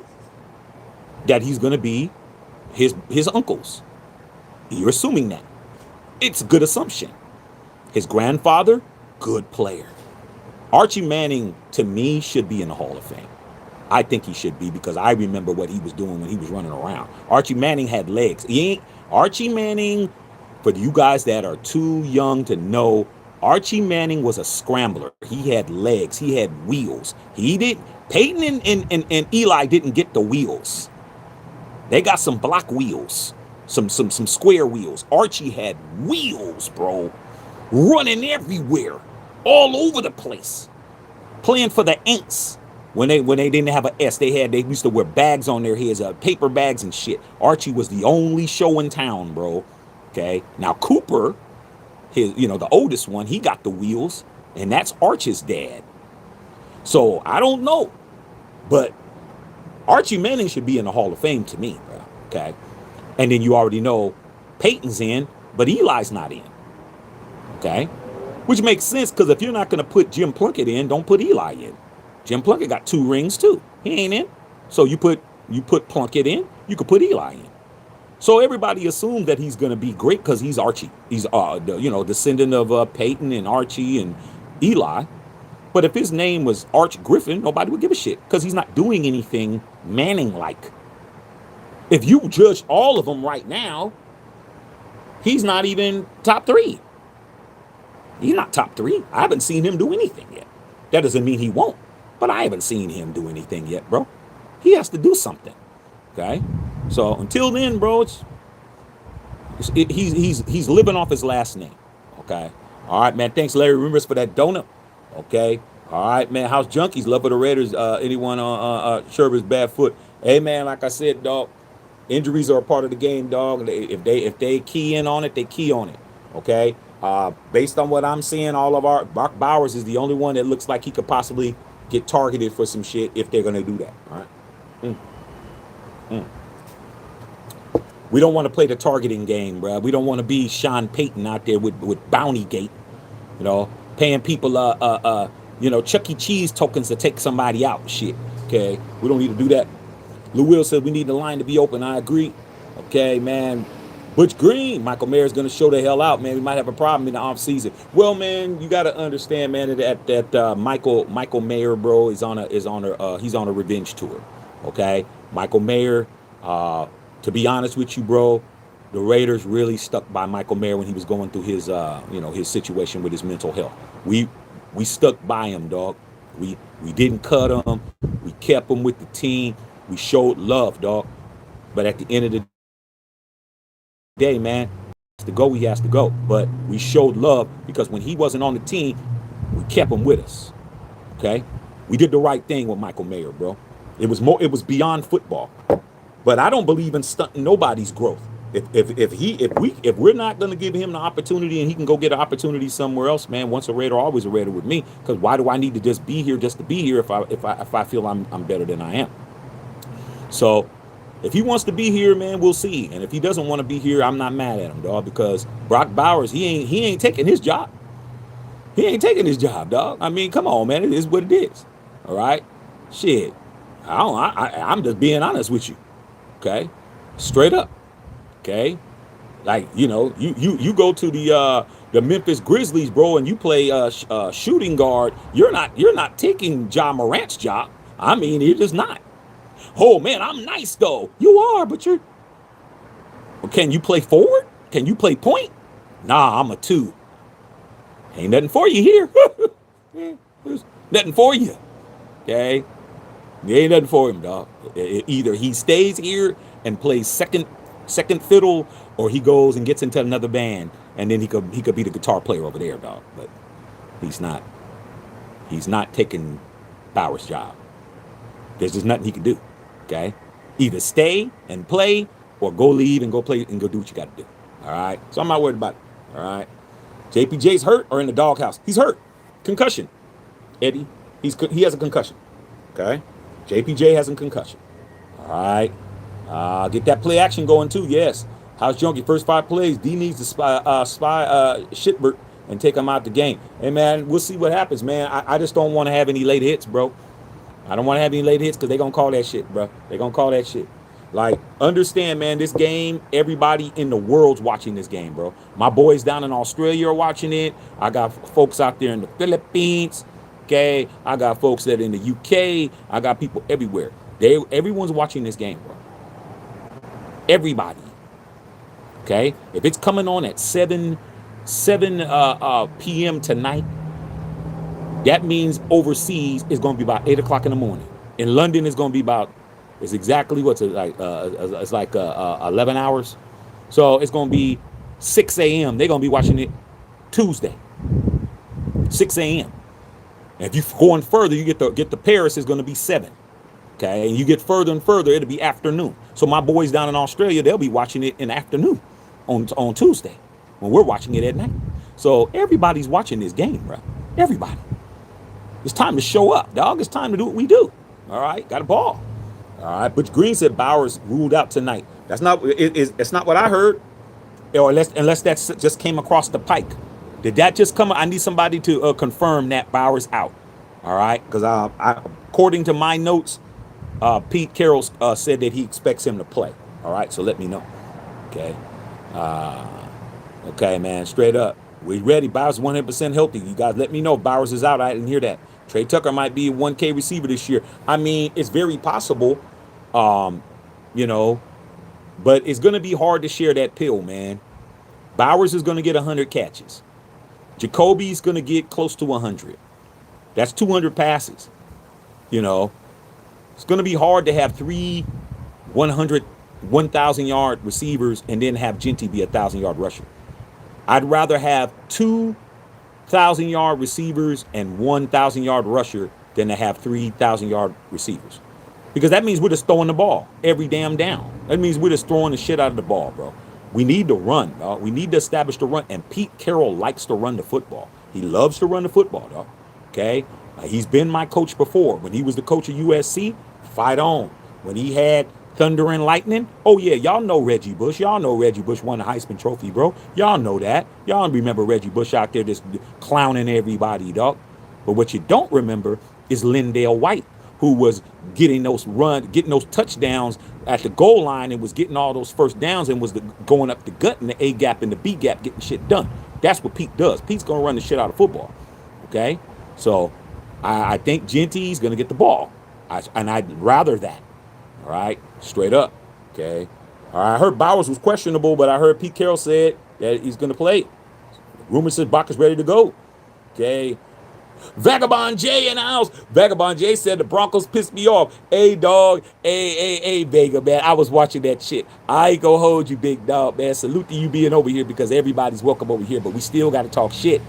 A: that he's going to be his uncles. You're assuming that. It's a good assumption. His grandfather, good player. Archie Manning, to me, should be in the Hall of Fame. I think he should be because I remember what he was doing when he was running around. Archie Manning had legs. Archie Manning, for you guys that are too young to know, Archie Manning was a scrambler. He had legs. He had wheels. Peyton and Eli didn't get the wheels. They got some block wheels, some square wheels. Archie had wheels, bro, running everywhere, all over the place, playing for the Aints. When they didn't have an S, they used to wear bags on their heads, paper bags and shit. Archie was the only show in town, bro. Okay. Now Cooper, the oldest one, he got the wheels, and that's Archie's dad. So I don't know, but Archie Manning should be in the Hall of Fame to me, bro. Okay. And then you already know Peyton's in, but Eli's not in. Okay. Which makes sense because if you're not going to put Jim Plunkett in, don't put Eli in. Jim Plunkett got 2 rings too. He ain't in. So you put Plunkett in, you could put Eli in. So everybody assumed that he's going to be great because he's Archie. He's descendant of Peyton and Archie and Eli. But if his name was Arch Griffin, nobody would give a shit because he's not doing anything Manning-like. If you judge all of them right now, He's not even top 3. He's not top 3. I haven't seen him do anything yet. That doesn't mean he won't, but I haven't seen him do anything yet, bro. He has to do something. Okay, so until then, bro, he's living off his last name. Okay, all right, man. Thanks, Larry Rumors, for that donut. Okay, all right, man. House Junkies, love of the Raiders. Anyone on Sherber's bad foot? Hey, man. Like I said, dog, injuries are a part of the game, dog. If they key in on it, they key on it. Okay. Based on what I'm seeing, all of our Brock Bowers is the only one that looks like he could possibly get targeted for some shit if they're gonna do that. All right. Mm. Mm. We don't want to play the targeting game, bro. We don't want to be Sean Payton out there with Bounty Gate, you know, paying people Chuck E. Cheese tokens to take somebody out. Shit. Okay. We don't need to do that. Lou Will said we need the line to be open. I agree. Okay, man. Butch Green, Michael Mayer's going to show the hell out, man. We might have a problem in the offseason. Well, man, you got to understand, man, that Michael Mayer, bro, he's on a revenge tour. Okay, Michael Mayer. To be honest with you, bro, the Raiders really stuck by Michael Mayer when he was going through his his situation with his mental health. We stuck by him, dog. We didn't cut him. We kept him with the team. We showed love, dog. But at the end of the day, man, he has to go. But we showed love because when he wasn't on the team, we kept him with us. Okay? We did the right thing with Michael Mayer, bro. It was beyond football. But I don't believe in stunting nobody's growth. If we're not gonna give him the opportunity and he can go get an opportunity somewhere else, man, once a Raider, always a Raider with me. Because why do I need to just be here if I feel I'm better than I am? So if he wants to be here, man, we'll see. And if he doesn't want to be here, I'm not mad at him, dog, because Brock Bowers, he ain't taking his job. He ain't taking his job, dog. I mean, come on, man. It is what it is. All right? Shit. I'm just being honest with you. Okay? Straight up. Okay? Like, you go to the Memphis Grizzlies, bro, and you play shooting guard. You're not taking Ja Morant's job. I mean, you're just not. Oh, man, I'm nice, though. You are, but you're... Well, can you play forward? Can you play point? Nah, I'm a 2. Ain't nothing for you here. There's nothing for you. Okay? There ain't nothing for him, dog. Either he stays here and plays second fiddle, or he goes and gets into another band, and then he could be the guitar player over there, dog. But he's not. He's not taking Bauer's job. There's just nothing he can do. Okay, either stay and play, or go leave and go play and go do what you got to do. All right. So I'm not worried about it. All right. JPJ's hurt or in the doghouse. He's hurt. Concussion. Eddie. He has a concussion. Okay. JPJ has a concussion. All right. Get that play action going too. Yes. House Junkie, first 5 plays. D needs to spy Shitbert and take him out the game. Hey, man, we'll see what happens, man. I just don't want to have any late hits, bro. I don't want to have any late hits because they're going to call that shit, bro. They're going to call that shit. Like, understand, man, this game, everybody in the world's watching this game, bro. My boys down in Australia are watching it. I got folks out there in the Philippines. Okay. I got folks that are in the UK. I got people everywhere. Everyone's watching this game, bro. Everybody. Okay. If it's coming on at 7 p.m. tonight, that means overseas is going to be about 8 o'clock in the morning. In London, it's going to be about, it's exactly what's it like? It's like 11 hours. So it's going to be 6 a.m. They're going to be watching it Tuesday, 6 a.m. And if you're going further, you get the Paris is going to be 7. Okay, and you get further and further, it'll be afternoon. So my boys down in Australia, they'll be watching it in the afternoon on Tuesday when we're watching it at night. So everybody's watching this game, bro. Everybody. It's time to show up, dog. It's time to do what we do. All right, got a ball. All right, Butch Green said Bowers ruled out tonight. That's not it's not what I heard, or unless that just came across the pike. Did that just come? I need somebody to confirm that Bowers out. All right, because according to my notes, Pete Carroll said that he expects him to play. All right, so let me know. Okay, okay, man, straight up, we ready. Bowers 100% healthy. You guys, let me know if Bowers is out. I didn't hear that. Trey Tucker might be a 1K receiver this year. I mean, it's very possible, but it's going to be hard to share that pill, man. Bowers is going to get 100 catches. Jacoby's going to get close to 100. That's 200 passes. You know, it's going to be hard to have three 100, 1,000 yard receivers and then have Genty be a 1,000 yard rusher. I'd rather have 2,000 yard receivers and 1,000 yard rusher than to have 3,000 yard receivers. Because that means we're just throwing the ball every damn down. That means we're just throwing the shit out of the ball, bro. We need to run, dog. We need to establish the run. And Pete Carroll likes to run the football. He loves to run the football, dog. Okay? He's been my coach before. When he was the coach of USC, fight on. When he had Thunder and Lightning, oh yeah, y'all know Reggie Bush. Y'all know Reggie Bush won the Heisman Trophy, bro. Y'all know that. Y'all remember Reggie Bush out there just clowning everybody, dog. But what you don't remember is Lindale White, who was getting those touchdowns at the goal line and was getting all those first downs and was going up the gut and the A gap and the B gap, getting shit done. That's what Pete does. Pete's gonna run the shit out of football. Okay, so I think Genty's gonna get the ball, and I'd rather that. All right, straight up. Okay, all right. I heard Bowers was questionable, but I heard Pete Carroll said that he's gonna play. Rumor says Baca's ready to go. Okay. Vagabond J in the house. Vagabond J said the Broncos pissed me off. Hey, dog. Hey, Vega, man. I was watching that shit. I ain't gonna hold you, big dog, man. Salute to you being over here because everybody's welcome over here, but we still got to talk shit.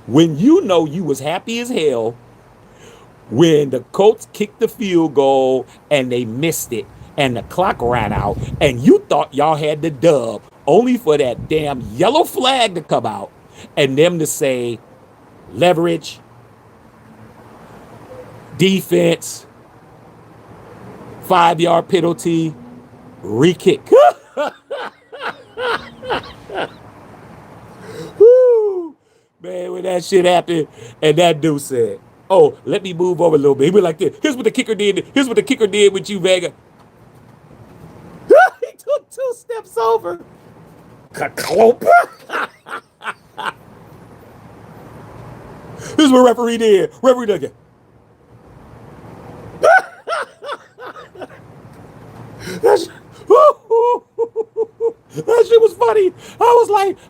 A: When you know you was happy as hell when the Colts kicked the field goal and they missed it and the clock ran out and you thought y'all had the dub only for that damn yellow flag to come out and them to say leverage, defense, 5-yard penalty, re-kick. Woo! Man, when that shit happened, and that dude said, oh, let me move over a little bit. He went like this. Here's what the kicker did. Here's what the kicker did with you, Vega. He took 2 steps over. Clomp. This is what referee did. Referee did it. That shit was funny.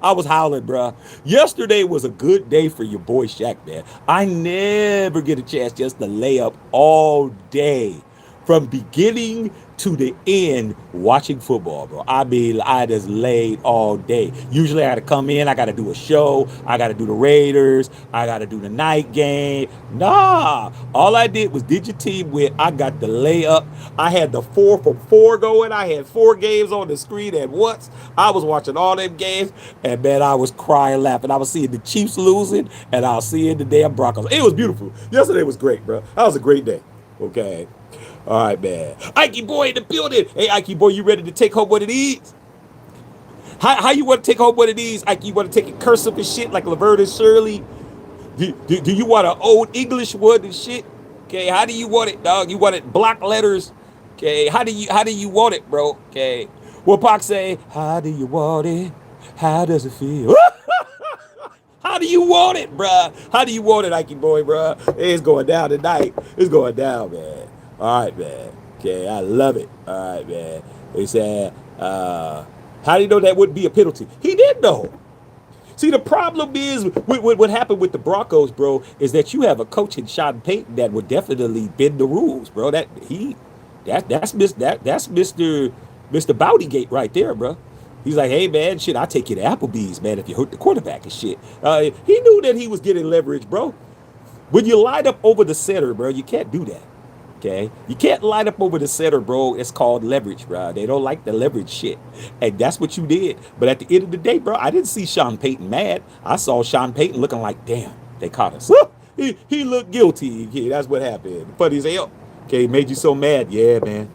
A: I was howling, bro. Yesterday was a good day for your boy Shaq, man. I never get a chance just to lay up all day from beginning to the end watching football, bro. I mean, I just laid all day. Usually I got to come in, I got to do a show, I got to do the Raiders, I got to do the night game. Nah, all I did was did your team win. I got the layup. I had the 4 for 4 going. I had 4 games on the screen at once. I was watching all them games, and man, I was crying, laughing. I was seeing the Chiefs losing, and I was seeing the damn Broncos. It was beautiful. Yesterday was great, bro. That was a great day. Okay. All right, man. Ikey boy in the building. Hey, Ikey boy, you ready to take home one of these? How you want to take home one of these? Ikey, you want to take it cursive and shit like Laverne and Shirley? Do you want an old English one and shit? Okay, how do you want it, dog? You want it block letters? Okay, how do you want it, bro? Okay. What Pac say? How do you want it? How does it feel? How do you want it, bruh? How do you want it, Ikey boy, bruh? It's going down tonight. It's going down, man. All right, man. Okay, I love it. All right, man. He said, how do you know that wouldn't be a penalty? He did know. See, the problem is what happened with the Broncos, bro, is that you have a coach in Sean Payton that would definitely bend the rules, bro. That's Mr. Bowdygate right there, bro. He's like, hey, man, shit, I'll take you to Applebee's, man, if you hurt the quarterback and shit. He knew that he was getting leverage, bro. When you line up over the center, bro, you can't do that. Okay, you can't line up over the center, bro. It's called leverage, bro. They don't like the leverage shit, and that's what you did. But at the end of the day, bro, I didn't see Sean Payton mad. I saw Sean Payton looking like, damn, they caught us. He looked guilty. Yeah, that's what happened. Funny as hell. Okay, made you so mad. Yeah, man.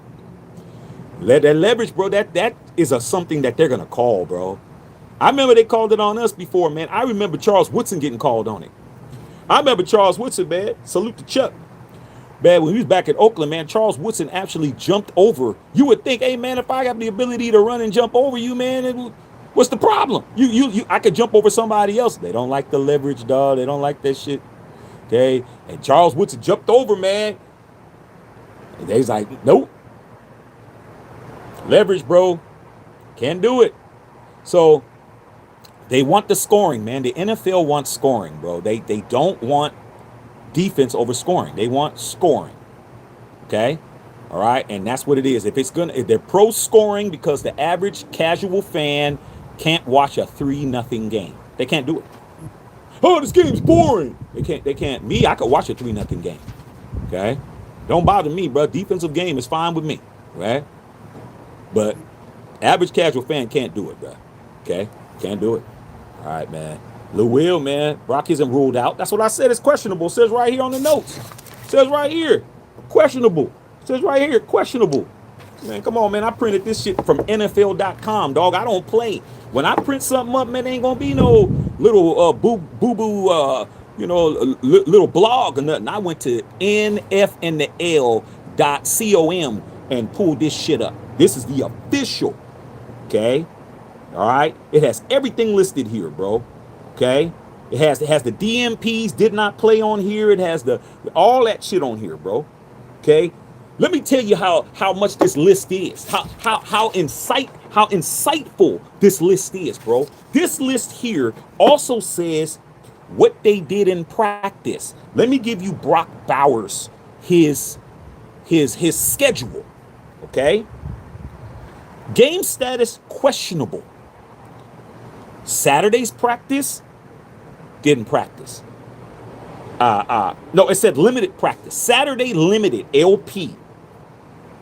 A: Let that leverage, bro. That is something that they're gonna call, bro. I remember they called it on us before, man. I remember Charles Woodson getting called on it. I remember Charles Woodson, man. Salute to Chuck. Man, when he was back in Oakland, man, Charles Woodson actually jumped over. You would think, hey, man, if I got the ability to run and jump over you, man, what's the problem? I could jump over somebody else. They don't like the leverage, dog. They don't like that shit. Okay? And Charles Woodson jumped over, man. And they's like, nope. Leverage, bro. Can't do it. So They want the scoring, man. The NFL wants scoring, bro. They don't want defense over scoring. They want scoring. Okay? All right? And that's what it is. If they're pro scoring because the average casual fan can't watch a 3-0 game. They can't do it. Oh, this game's boring. They can't. Me, I could watch a 3-0 game. Okay? Don't bother me, bro. Defensive game is fine with me. Right? But average casual fan can't do it, bro. Okay? Can't do it. All right, man. Lil Will, man. Brock isn't ruled out. That's what I said. It's questionable. It says right here on the notes. It says right here. Questionable. It says right here. Questionable. Man, come on, man. I printed this shit from NFL.com, dog. I don't play. When I print something up, man, ain't gonna be no little boo-boo, little blog or nothing. I went to nfnl.com and pulled this shit up. This is the official, okay? All right? It has everything listed here, bro. Okay? It has the DMPs did not play on here. It has all that shit on here, bro. Okay? Let me tell you how much this list is. How insightful this list is, bro. This list here also says what they did in practice. Let me give you Brock Bowers his schedule. Okay? Game status questionable. Saturday's practice didn't practice. No, it said limited practice. Saturday limited LP.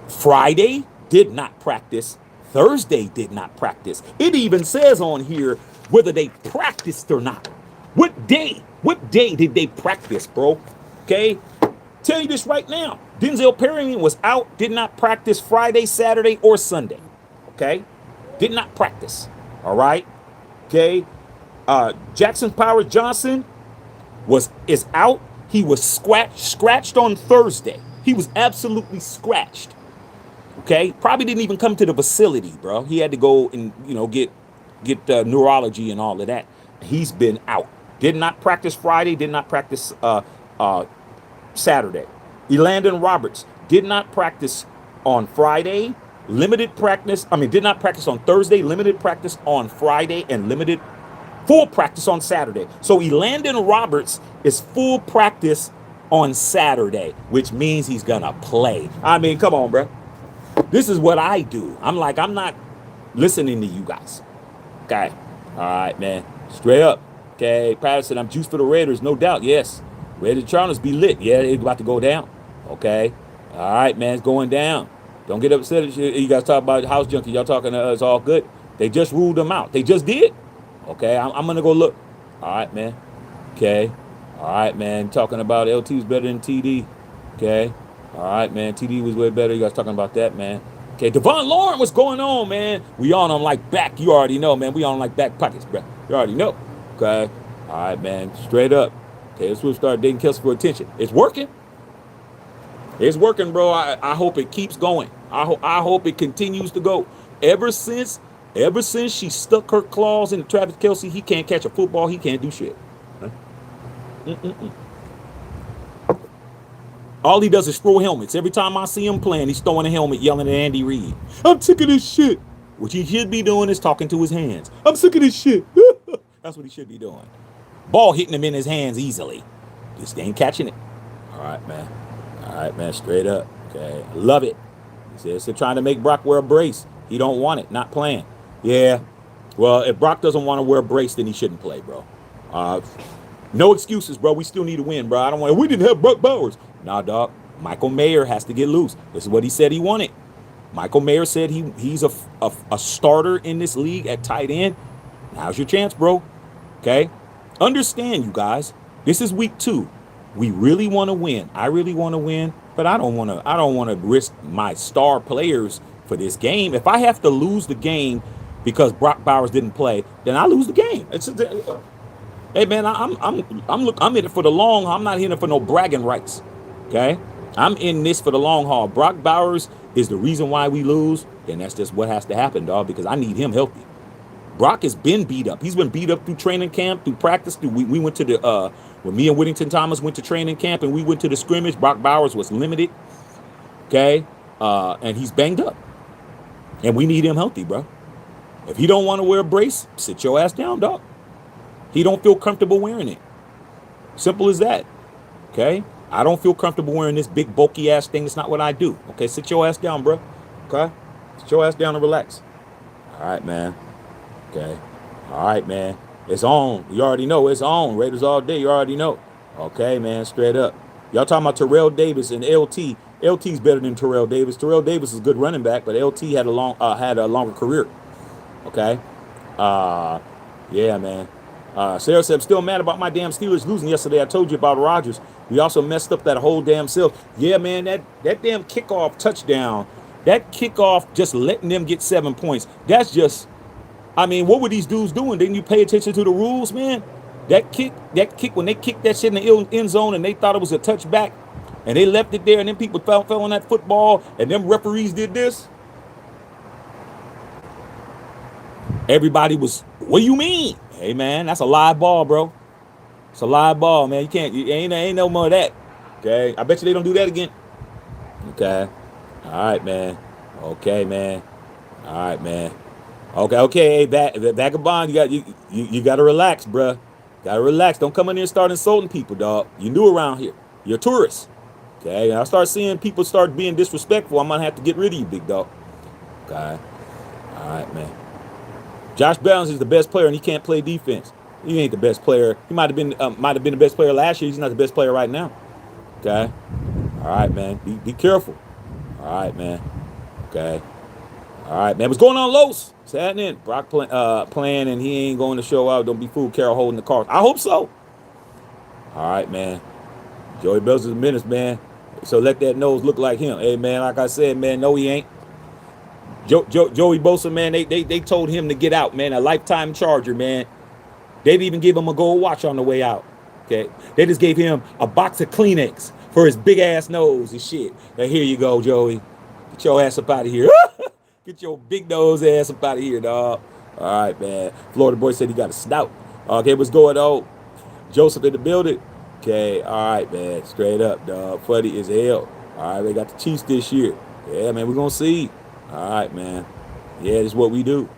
A: Friday did not practice. Thursday did not practice. It even says on here whether they practiced or not. What day did they practice, bro? Okay? Tell you this right now. Denzel Perryman was out, did not practice Friday, Saturday, or Sunday. Okay? Did not practice. All right? Okay? Jackson Powers Johnson is out. He was scratched on Thursday. He was absolutely scratched. Okay? Probably didn't even come to the facility, bro. He had to go and, get neurology and all of that. He's been out. Did not practice Friday, did not practice Saturday. Elandon Roberts did not practice on Friday, did not practice on Thursday, limited practice on Friday, and limited full practice on Saturday. So Elandon Roberts is full practice on Saturday, which means he's gonna play. I mean, come on, bro. This is what I do. I'm not listening to you guys. Okay. All right, man. Straight up. Okay. Patterson, I'm juiced for the Raiders, no doubt. Yes. Raiders Chargers be lit. Yeah, it's about to go down. Okay. All right, man. It's going down. Don't get upset. You guys talk about house junkie. Y'all talking to us all good. They just ruled them out. They just did. Okay. I'm going to go look. All right, man. Okay. All right, man. Talking about LT's better than TD. Okay. All right, man. TD was way better. You guys talking about that, man. Okay. Devon Lauren, what's going on, man? We on them like back. You already know, man. We on like back pockets, bro. You already know. Okay. All right, man. Straight up. Taylor Swift started dating Kelsey for attention. It's working. It's working, bro. I hope it keeps going. I hope it continues to go. Ever since she stuck her claws into Travis Kelce, he can't catch a football. He can't do shit. Huh? All he does is throw helmets. Every time I see him playing, he's throwing a helmet, yelling at Andy Reid. I'm sick of this shit. What he should be doing is talking to his hands. I'm sick of this shit. That's what he should be doing. Ball hitting him in his hands easily. Just ain't catching it. All right, man. All right, man. Straight up. Okay. I love it. He says they're trying to make Brock wear a brace. He don't want it. Not playing. Yeah. Well, if Brock doesn't want to wear a brace, then he shouldn't play, bro. No excuses, bro. We still need to win, bro. I don't want. We didn't have Brock Bowers. Nah, dog. Michael Mayer has to get loose. This is what he said he wanted. Michael Mayer said he's a starter in this league at tight end. Now's your chance, bro. Okay? Understand, you guys. This is week 2. We really want to win. I really want to win, but I don't want to risk my star players for this game. If I have to lose the game because Brock Bowers didn't play, then I lose the game. Hey man, I'm in it for the long haul. I'm not in it for no bragging rights. Okay? I'm in this for the long haul. Brock Bowers is the reason why we lose, then that's just what has to happen, dog, because I need him healthy. Brock has been beat up. He's been beat up through training camp, through practice. We went to the when me and Whittington Thomas went to training camp and we went to the scrimmage, Brock Bowers was limited. Okay? And he's banged up. And we need him healthy, bro. If he don't want to wear a brace, sit your ass down, dog. He don't feel comfortable wearing it. Simple as that. Okay? I don't feel comfortable wearing this big bulky ass thing. It's not what I do. Okay? Sit your ass down, bro. Okay? Sit your ass down and relax. All right, man. Okay? All right, man. It's on. You already know it's on. Raiders all day. You already know. Okay, man. Straight up. Y'all talking about Terrell Davis and LT. LT's better than Terrell Davis. Terrell Davis is a good running back, but LT had a longer career. Okay? Yeah, man. Sarah said, I'm still mad about my damn Steelers losing yesterday. I told you about Rodgers. We also messed up that whole damn self. Yeah, man, that damn kickoff touchdown, that kickoff just letting them get 7 points. That's just, I mean, what were these dudes doing? Didn't you pay attention to the rules, man? That kick, when they kicked that shit in the end zone and they thought it was a touchback and they left it there and then people fell on that football and them referees did this. Everybody was, what do you mean? Hey, man, that's a live ball, bro. It's a live ball, man. You can't, ain't no more of that. Okay? I bet you they don't do that again. Okay? All right, man. Okay, man. All right, man. Okay. Hey, Vagabond, you got to relax, bruh. Got to relax. Don't come in here and start insulting people, dog. You new around here. You're a tourist. Okay? And I start seeing people start being disrespectful, I'm going to have to get rid of you, big dog. Okay? All right, man. Josh Downs is the best player, and he can't play defense. He ain't the best player. He might have been the best player last year. He's not the best player right now. Okay. All right, man. Be careful. All right, man. Okay. All right, man. What's going on, Los? What's happening? Brock playing, and he ain't going to show out. Don't be fooled. Carroll holding the cards. I hope so. All right, man. Joey Bells is a menace, man. So let that nose look like him. Hey, man. Like I said, man. No, he ain't. Joey Bosa, man, they told him to get out, man. A lifetime charger, man. They didn't even give him a gold watch on the way out. Okay, they just gave him a box of Kleenex for his big ass nose and shit. Now here you go, Joey. Get your ass up out of here. Get your big nose ass up out of here, dog. All right, man. Florida boy said he got a snout. Okay, what's going on? Joseph in the building. Okay, all right, man. Straight up, dog. Funny as hell. All right, they got the Chiefs this year. Yeah, man, we're gonna see. All right, man. Yeah, this is what we do.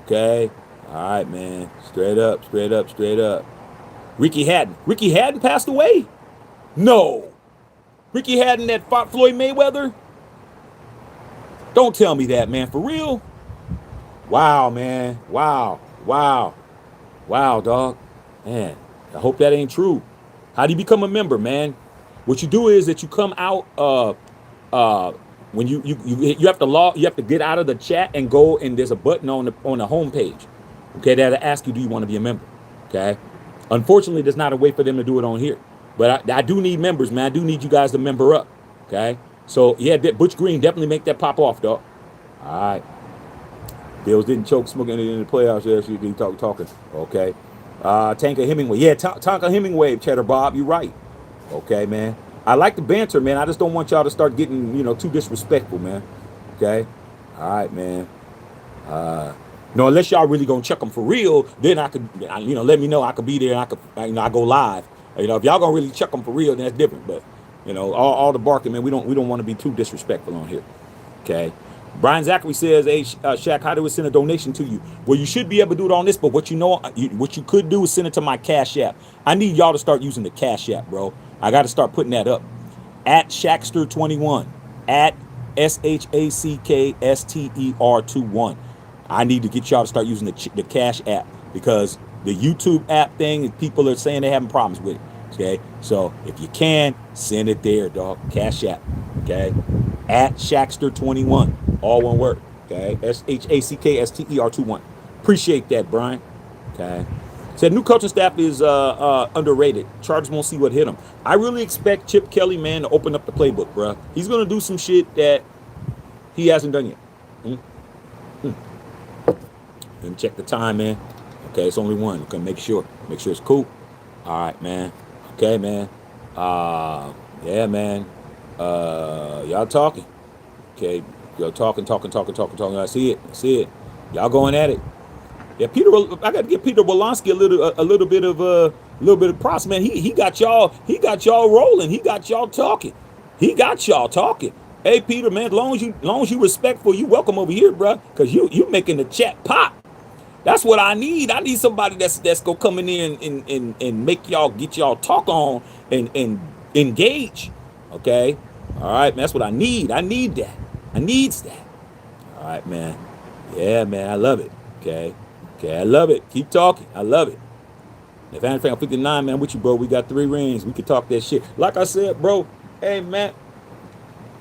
A: Okay? All right, man. Straight up. Ricky Hatton passed away? No. Ricky Hatton that fought Floyd Mayweather? Don't tell me that, man. For real? Wow, man. Wow, dog. Man, I hope that ain't true. How do you become a member, man? What you do is that you come out when you have to get out of the chat and go, and there's a button on the homepage. Okay, that'll ask you, do you want to be a member? Okay. Unfortunately, there's not a way for them to do it on here. But I do need members, man. I do need you guys to member up. Okay. So yeah, Butch Green, definitely make that pop off, dog. All right. Bills didn't choke smoking in the playoffs. Yes, you be talking. Okay. Tanker Hemingway. Yeah, Tanker Hemingway, Cheddar Bob. You're right. Okay, man. I like the banter, man. I just don't want y'all to start getting, too disrespectful, man. Okay? All right, man. No, unless y'all really gonna check them for real, then I could, let me know. I could be there and I could, I go live. If y'all gonna really check them for real, then that's different. But, all the barking, man, we don't want to be too disrespectful on here. Okay? Brian Zachary says, hey, Shaq, how do we send a donation to you? Well, you should be able to do it on this, but what you could do is send it to my Cash App. I need y'all to start using the Cash App, bro. I got to start putting that up. At Shackster21. At SHACKSTER21. I need to get y'all to start using the Cash App, because the YouTube app thing, people are saying they're having problems with it. Okay? So if you can, send it there, dog. Cash App. Okay? At Shackster21. All one word. Okay? SHACKSTER21. Appreciate that, Brian. Okay? Said new coaching staff is underrated. Chargers won't see what hit them. I really expect Chip Kelly, man, to open up the playbook, bro. He's going to do some shit that he hasn't done yet. Then check the time, man. Okay, it's only one. Okay, make sure it's cool. All right, man. Okay, man. Yeah, man. Y'all talking. Okay, y'all talking. I see it. Y'all going at it. Yeah, I got to give Peter Wolonsky a little bit of props, man. He got y'all rolling. He got y'all talking. Hey, Peter, man, as long as you respectful, you welcome over here, bro. Cause you making the chat pop. That's what I need. I need somebody that's gonna come in there and make y'all get y'all talk on and engage. Okay. All right, man. That's what I need. I need that. I needs that. All right, man. Yeah, man. I love it. Okay. Okay. I love it. Keep talking. I love it. If anything, I'm 59, man. With you, bro. We got 3 rings. We could talk that shit. Like I said, bro. Hey, man.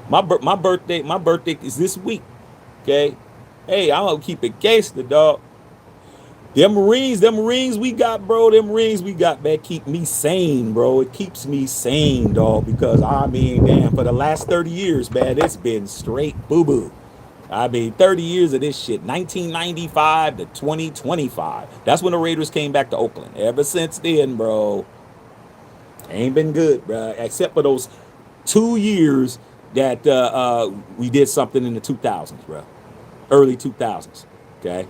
A: My birthday is this week. Okay. Hey, I'm gonna keep it gangster, dog. Them rings we got, bro. Them rings we got, man, keep me sane, bro. It keeps me sane, dog. Because I mean, damn, for the last 30 years, man, it's been straight boo-boo. I mean, 30 years of this shit, 1995 to 2025. That's when the Raiders came back to Oakland. Ever since then, bro, ain't been good, bro. Except for those 2 years that we did something in the 2000s, bro. Early 2000s. Okay,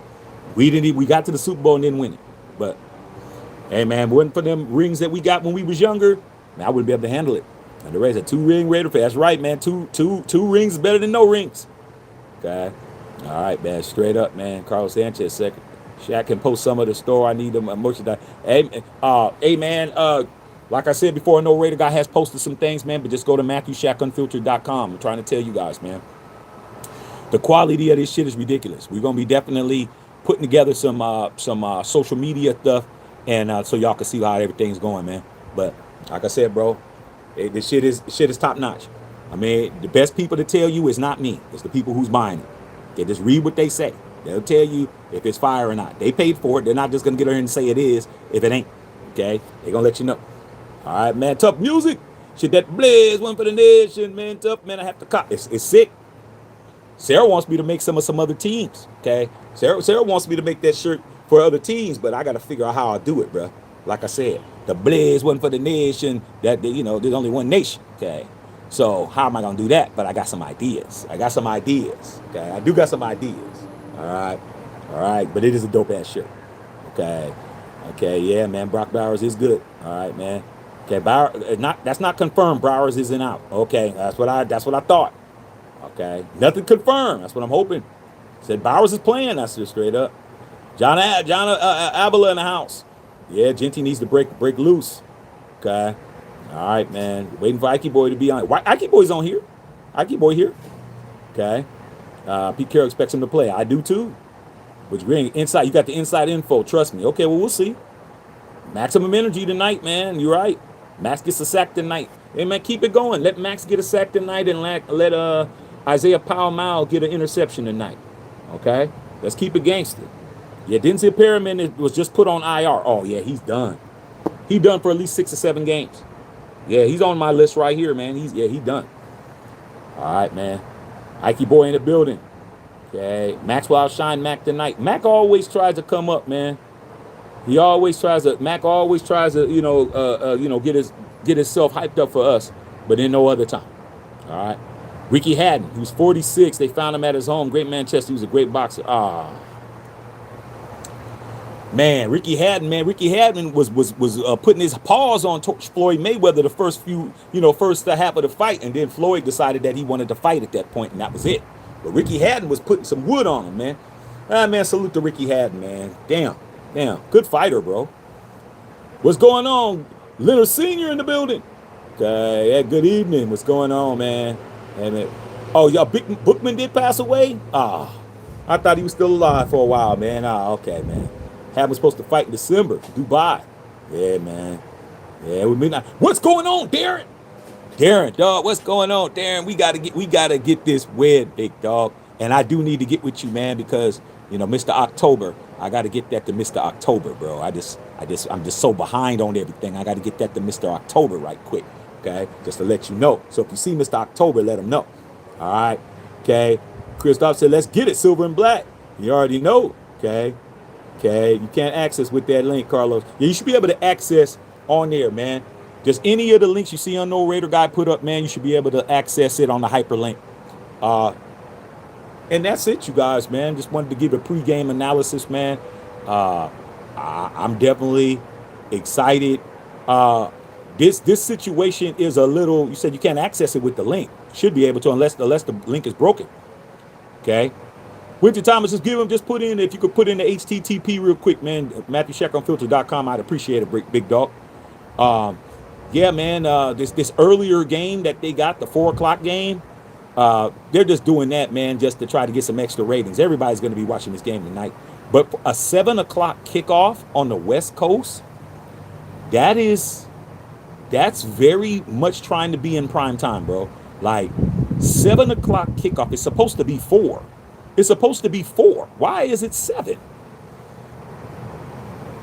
A: we got to the Super Bowl and didn't win it. But hey, man, if it wasn't for them rings that we got when we was younger, man, I wouldn't be able to handle it. And the Raiders a 2-ring Raider fan. That's right, man. Two rings is better than no rings. Okay. All right, man. Straight up, man. Carlos Sanchez second. Shaq can post some of the store. I need them merchandise. Hey, man. Like I said before, No Raider guy has posted some things, man. But just go to MatthewShaqUnfiltered.com. I'm trying to tell you guys, man. The quality of this shit is ridiculous. We're gonna be definitely putting together some social media stuff, and so y'all can see how everything's going, man. But like I said, bro, this shit is top notch. I mean, the best people to tell you is not me. It's the people who's buying it. They just read what they say. They'll tell you if it's fire or not. They paid for it. They're not just gonna get her and say it is if it ain't. Okay, they're gonna let you know. All right, man. Tough music. Shit that blaze one for the nation, man. Tough, man. I have to cop. It's sick. Sarah wants me to make some other teams. Okay, Sarah wants me to make that shirt for other teams, but I got to figure out how I do it, bro. Like I said, the blaze wasn't for the nation. There's only one nation. Okay, so how am I gonna do that? But I got some ideas. Okay, I do got some ideas. All right. But it is a dope ass shirt. Okay, yeah, man. Brock Bowers is good. All right, man. Okay, that's not confirmed. Bowers isn't out. Okay, that's what I thought. Okay, nothing confirmed. That's what I'm hoping. Said Bowers is playing. That's just straight up. John Abela in the house. Yeah, Genty needs to break loose. Okay. All right, man. Waiting for Ike Boy to be on. Why Ike Boy's on here? Ike Boy here. Okay. Pete Carroll expects him to play. I do too. Which bring inside. You got the inside info. Trust me. Okay. Well, we'll see. Maximum energy tonight, man. You're right. Max gets a sack tonight. Hey, man, keep it going. Let Max get a sack tonight and let Isaiah Powell get an interception tonight. Okay? Let's keep it gangster. Yeah, Denzel Perryman was just put on IR. Oh, yeah, he's done. He done for at least 6 or 7 games. Yeah, he's on my list right here, man. He's done. All right, man. Ike Boy in the building. Okay. Max will outshine Mac tonight. Mac always tries to come up, man. Mac always tries to, get himself hyped up for us, but in no other time. All right. Ricky Haddon, he was 46. They found him at his home. Great Manchester. He was a great boxer. Man, Ricky Haddon was putting his paws on Floyd Mayweather the first half of the fight, and then Floyd decided that he wanted to fight at that point, and that was it. But Ricky Haddon was putting some wood on him, man. Man, salute to Ricky Haddon, man. Damn, good fighter, bro. What's going on? Leonard Sr. in the building. Okay, yeah, good evening. What's going on, man? Oh, y'all, Bookman did pass away? I thought he was still alive for a while, man. Okay, man. Haddon was supposed to fight in December, Dubai. Yeah, man. Yeah, we may not. What's going on, Darren? Darren, dog, what's going on, Darren? We gotta get this win, big dog. And I do need to get with you, man, because Mr. October. I got to get that to Mr. October, bro. I'm just so behind on everything. I got to get that to Mr. October right quick, okay? Just to let you know. So if you see Mr. October, let him know. All right, okay? Christoph said, let's get it, silver and black. You already know, okay? Okay, you can't access with that link, Carlos. Yeah, you should be able to access on there, man. Just any of the links you see on No Raider Guy put up, man, you should be able to access it on the hyperlink. And that's it, you guys, man. Just wanted to give a pregame analysis, man. I'm definitely excited. This situation is a little. You said you can't access it with the link. Should be able to unless the link is broken. Okay. Winter Thomas, just put in, if you could put in the HTTP real quick, man, MatthewShackOnFilter.com, I'd appreciate it, big dog. Yeah, man, this earlier game that they got, the 4 o'clock game, they're just doing that, man, just to try to get some extra ratings. Everybody's going to be watching this game tonight. But a 7 o'clock kickoff on the West Coast, that's very much trying to be in prime time, bro. Like, 7 o'clock kickoff. It's supposed to be 4. It's supposed to be 4. Why is it 7?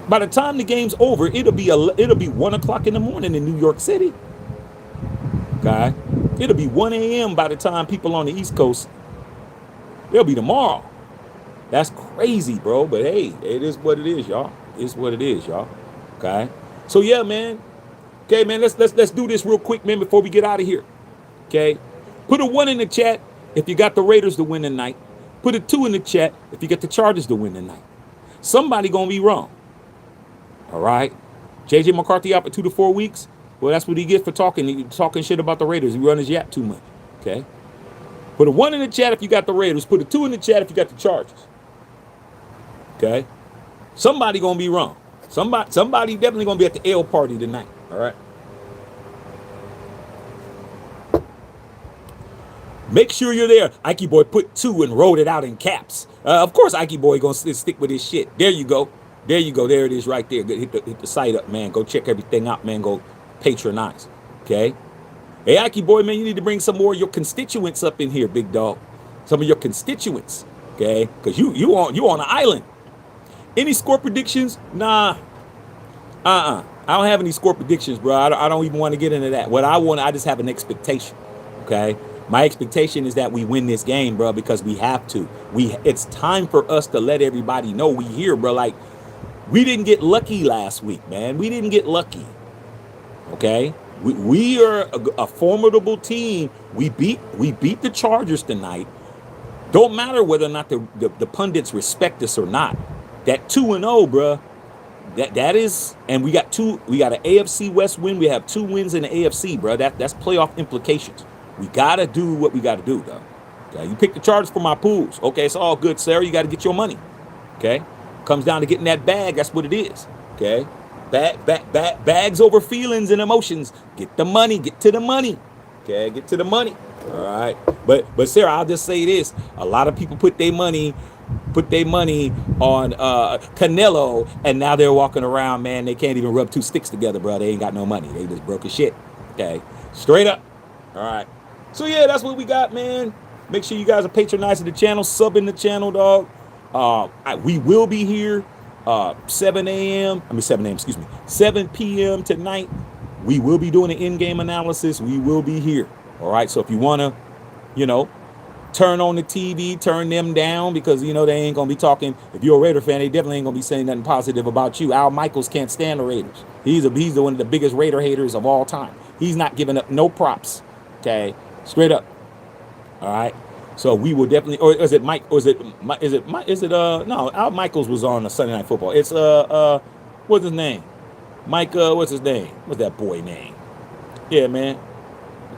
A: By the time the game's over, it'll be 1 o'clock in the morning in New York City. Okay? It'll be 1 a.m. by the time people on the East Coast, it'll be tomorrow. That's crazy, bro. But hey, it is what it is, y'all. It's what it is, y'all. Okay? So yeah, man. Okay, man, let's do this real quick, man, before we get out of here. Okay? Put a 1 in the chat if you got the Raiders to win tonight. Put a 2 in the chat if you got the Chargers to win tonight. Somebody gonna be wrong. All right? JJ McCarthy out for 2 to 4 weeks. Well, that's what he gets for talking shit about the Raiders. He run his yap too much. Okay? Put a 1 in the chat if you got the Raiders. Put a 2 in the chat if you got the Chargers. Okay? Somebody gonna be wrong. Somebody definitely gonna be at the L party tonight. All right? Make sure you're there. Ike Boy put 2 and wrote it out in caps. Of course, Ike Boy gonna stick with his shit. There you go. There you go. There it is right there. Hit the site up, man. Go check everything out, man. Go patronize. Okay? Hey, Ike Boy, man, you need to bring some more of your constituents up in here, big dog. Some of your constituents. Okay? Because you on an island. Any score predictions? Nah. I don't have any score predictions, bro. I don't even want to get into that. What I just have an expectation. Okay? My expectation is that we win this game, bro, because we have to. It's time for us to let everybody know we here, bro. Like, we didn't get lucky last week, man. We didn't get lucky. Okay? We are a formidable team. We beat the Chargers tonight. Don't matter whether or not the pundits respect us or not. That 2-0, bro. That is, and we got an AFC West win. We have 2 wins in the AFC, bro. That's playoff implications. We gotta do what we gotta do, though. Okay, you pick the Chargers for my pools. Okay, it's all good, Sarah. You gotta get your money. Okay, comes down to getting that bag. That's what it is. Okay, bags over feelings and emotions. Get the money. Get to the money. Okay, get to the money. All right, but Sarah, I'll just say this: a lot of people put their money on Canelo, and now they're walking around, man. They can't even rub 2 sticks together, bro. They ain't got no money. They just broke as shit. Okay, straight up. All right. So yeah, that's what we got, man. Make sure you guys are patronizing the channel, subbing the channel, dog. We will be here 7 p.m. tonight. We will be doing an in-game analysis. We will be here. All right. So if you want to, turn on the TV, turn them down, because, they ain't going to be talking. If you're a Raider fan, they definitely ain't going to be saying nothing positive about you. Al Michaels can't stand the Raiders. He's one of the biggest Raider haters of all time. He's not giving up no props. Okay. Straight up. All right. So we will definitely, or is it Mike, or is it no, Al Michaels was on the Sunday Night Football. It's, what's his name? Mike, what's his name? What's that boy name? Yeah, man.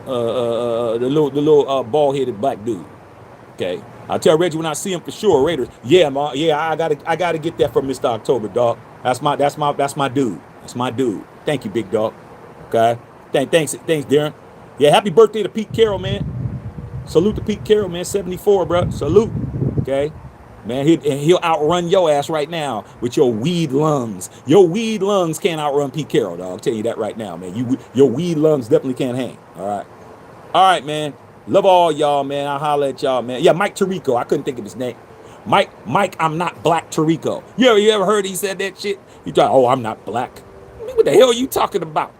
A: The little bald-headed black dude. Okay. I'll tell Reggie when I see him for sure. Raiders. Yeah, I gotta get that from Mr. October, dog. That's my dude. That's my dude. Thank you, big dog. Okay. Thanks, Darren. Yeah, happy birthday to Pete Carroll, man. Salute to Pete Carroll, man. 74, bro. Salute. Okay. Man, he'll outrun your ass right now with your weed lungs. Your weed lungs can't outrun Pete Carroll, dog. I'll tell you that right now, man. Your weed lungs definitely can't hang. All right. All right, man. Love all y'all, man. I'll holler at y'all, man. Yeah, Mike Tirico. I couldn't think of his name. Mike, I'm not black Tirico. You ever heard he said that shit? You thought, oh, I'm not black. What the hell are you talking about?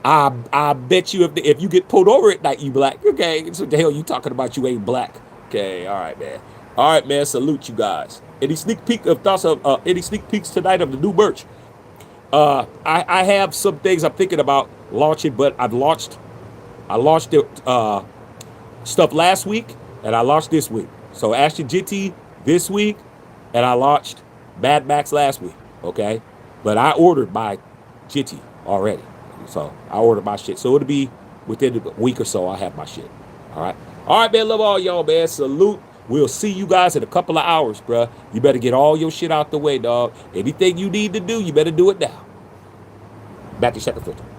A: I bet you if you get pulled over at night, you black. Okay, so what the hell you talking about? You ain't black. Okay, all right, man. All right, man. Salute you guys. Any sneak peeks tonight of the new merch? I have some things I'm thinking about launching, but I launched the stuff last week, and I launched this week. So Ashton Jitty this week, and I launched Bad Backs last week. Okay, but I ordered my Jitty already. So I ordered my shit. So it'll be within a week or so. I'll have my shit. All right. All right, man. Love all y'all, man. Salute. We'll see you guys in a couple of hours, bruh. You better get all your shit out the way, dog. Anything you need to do, you better do it now. Back to Check the Filter.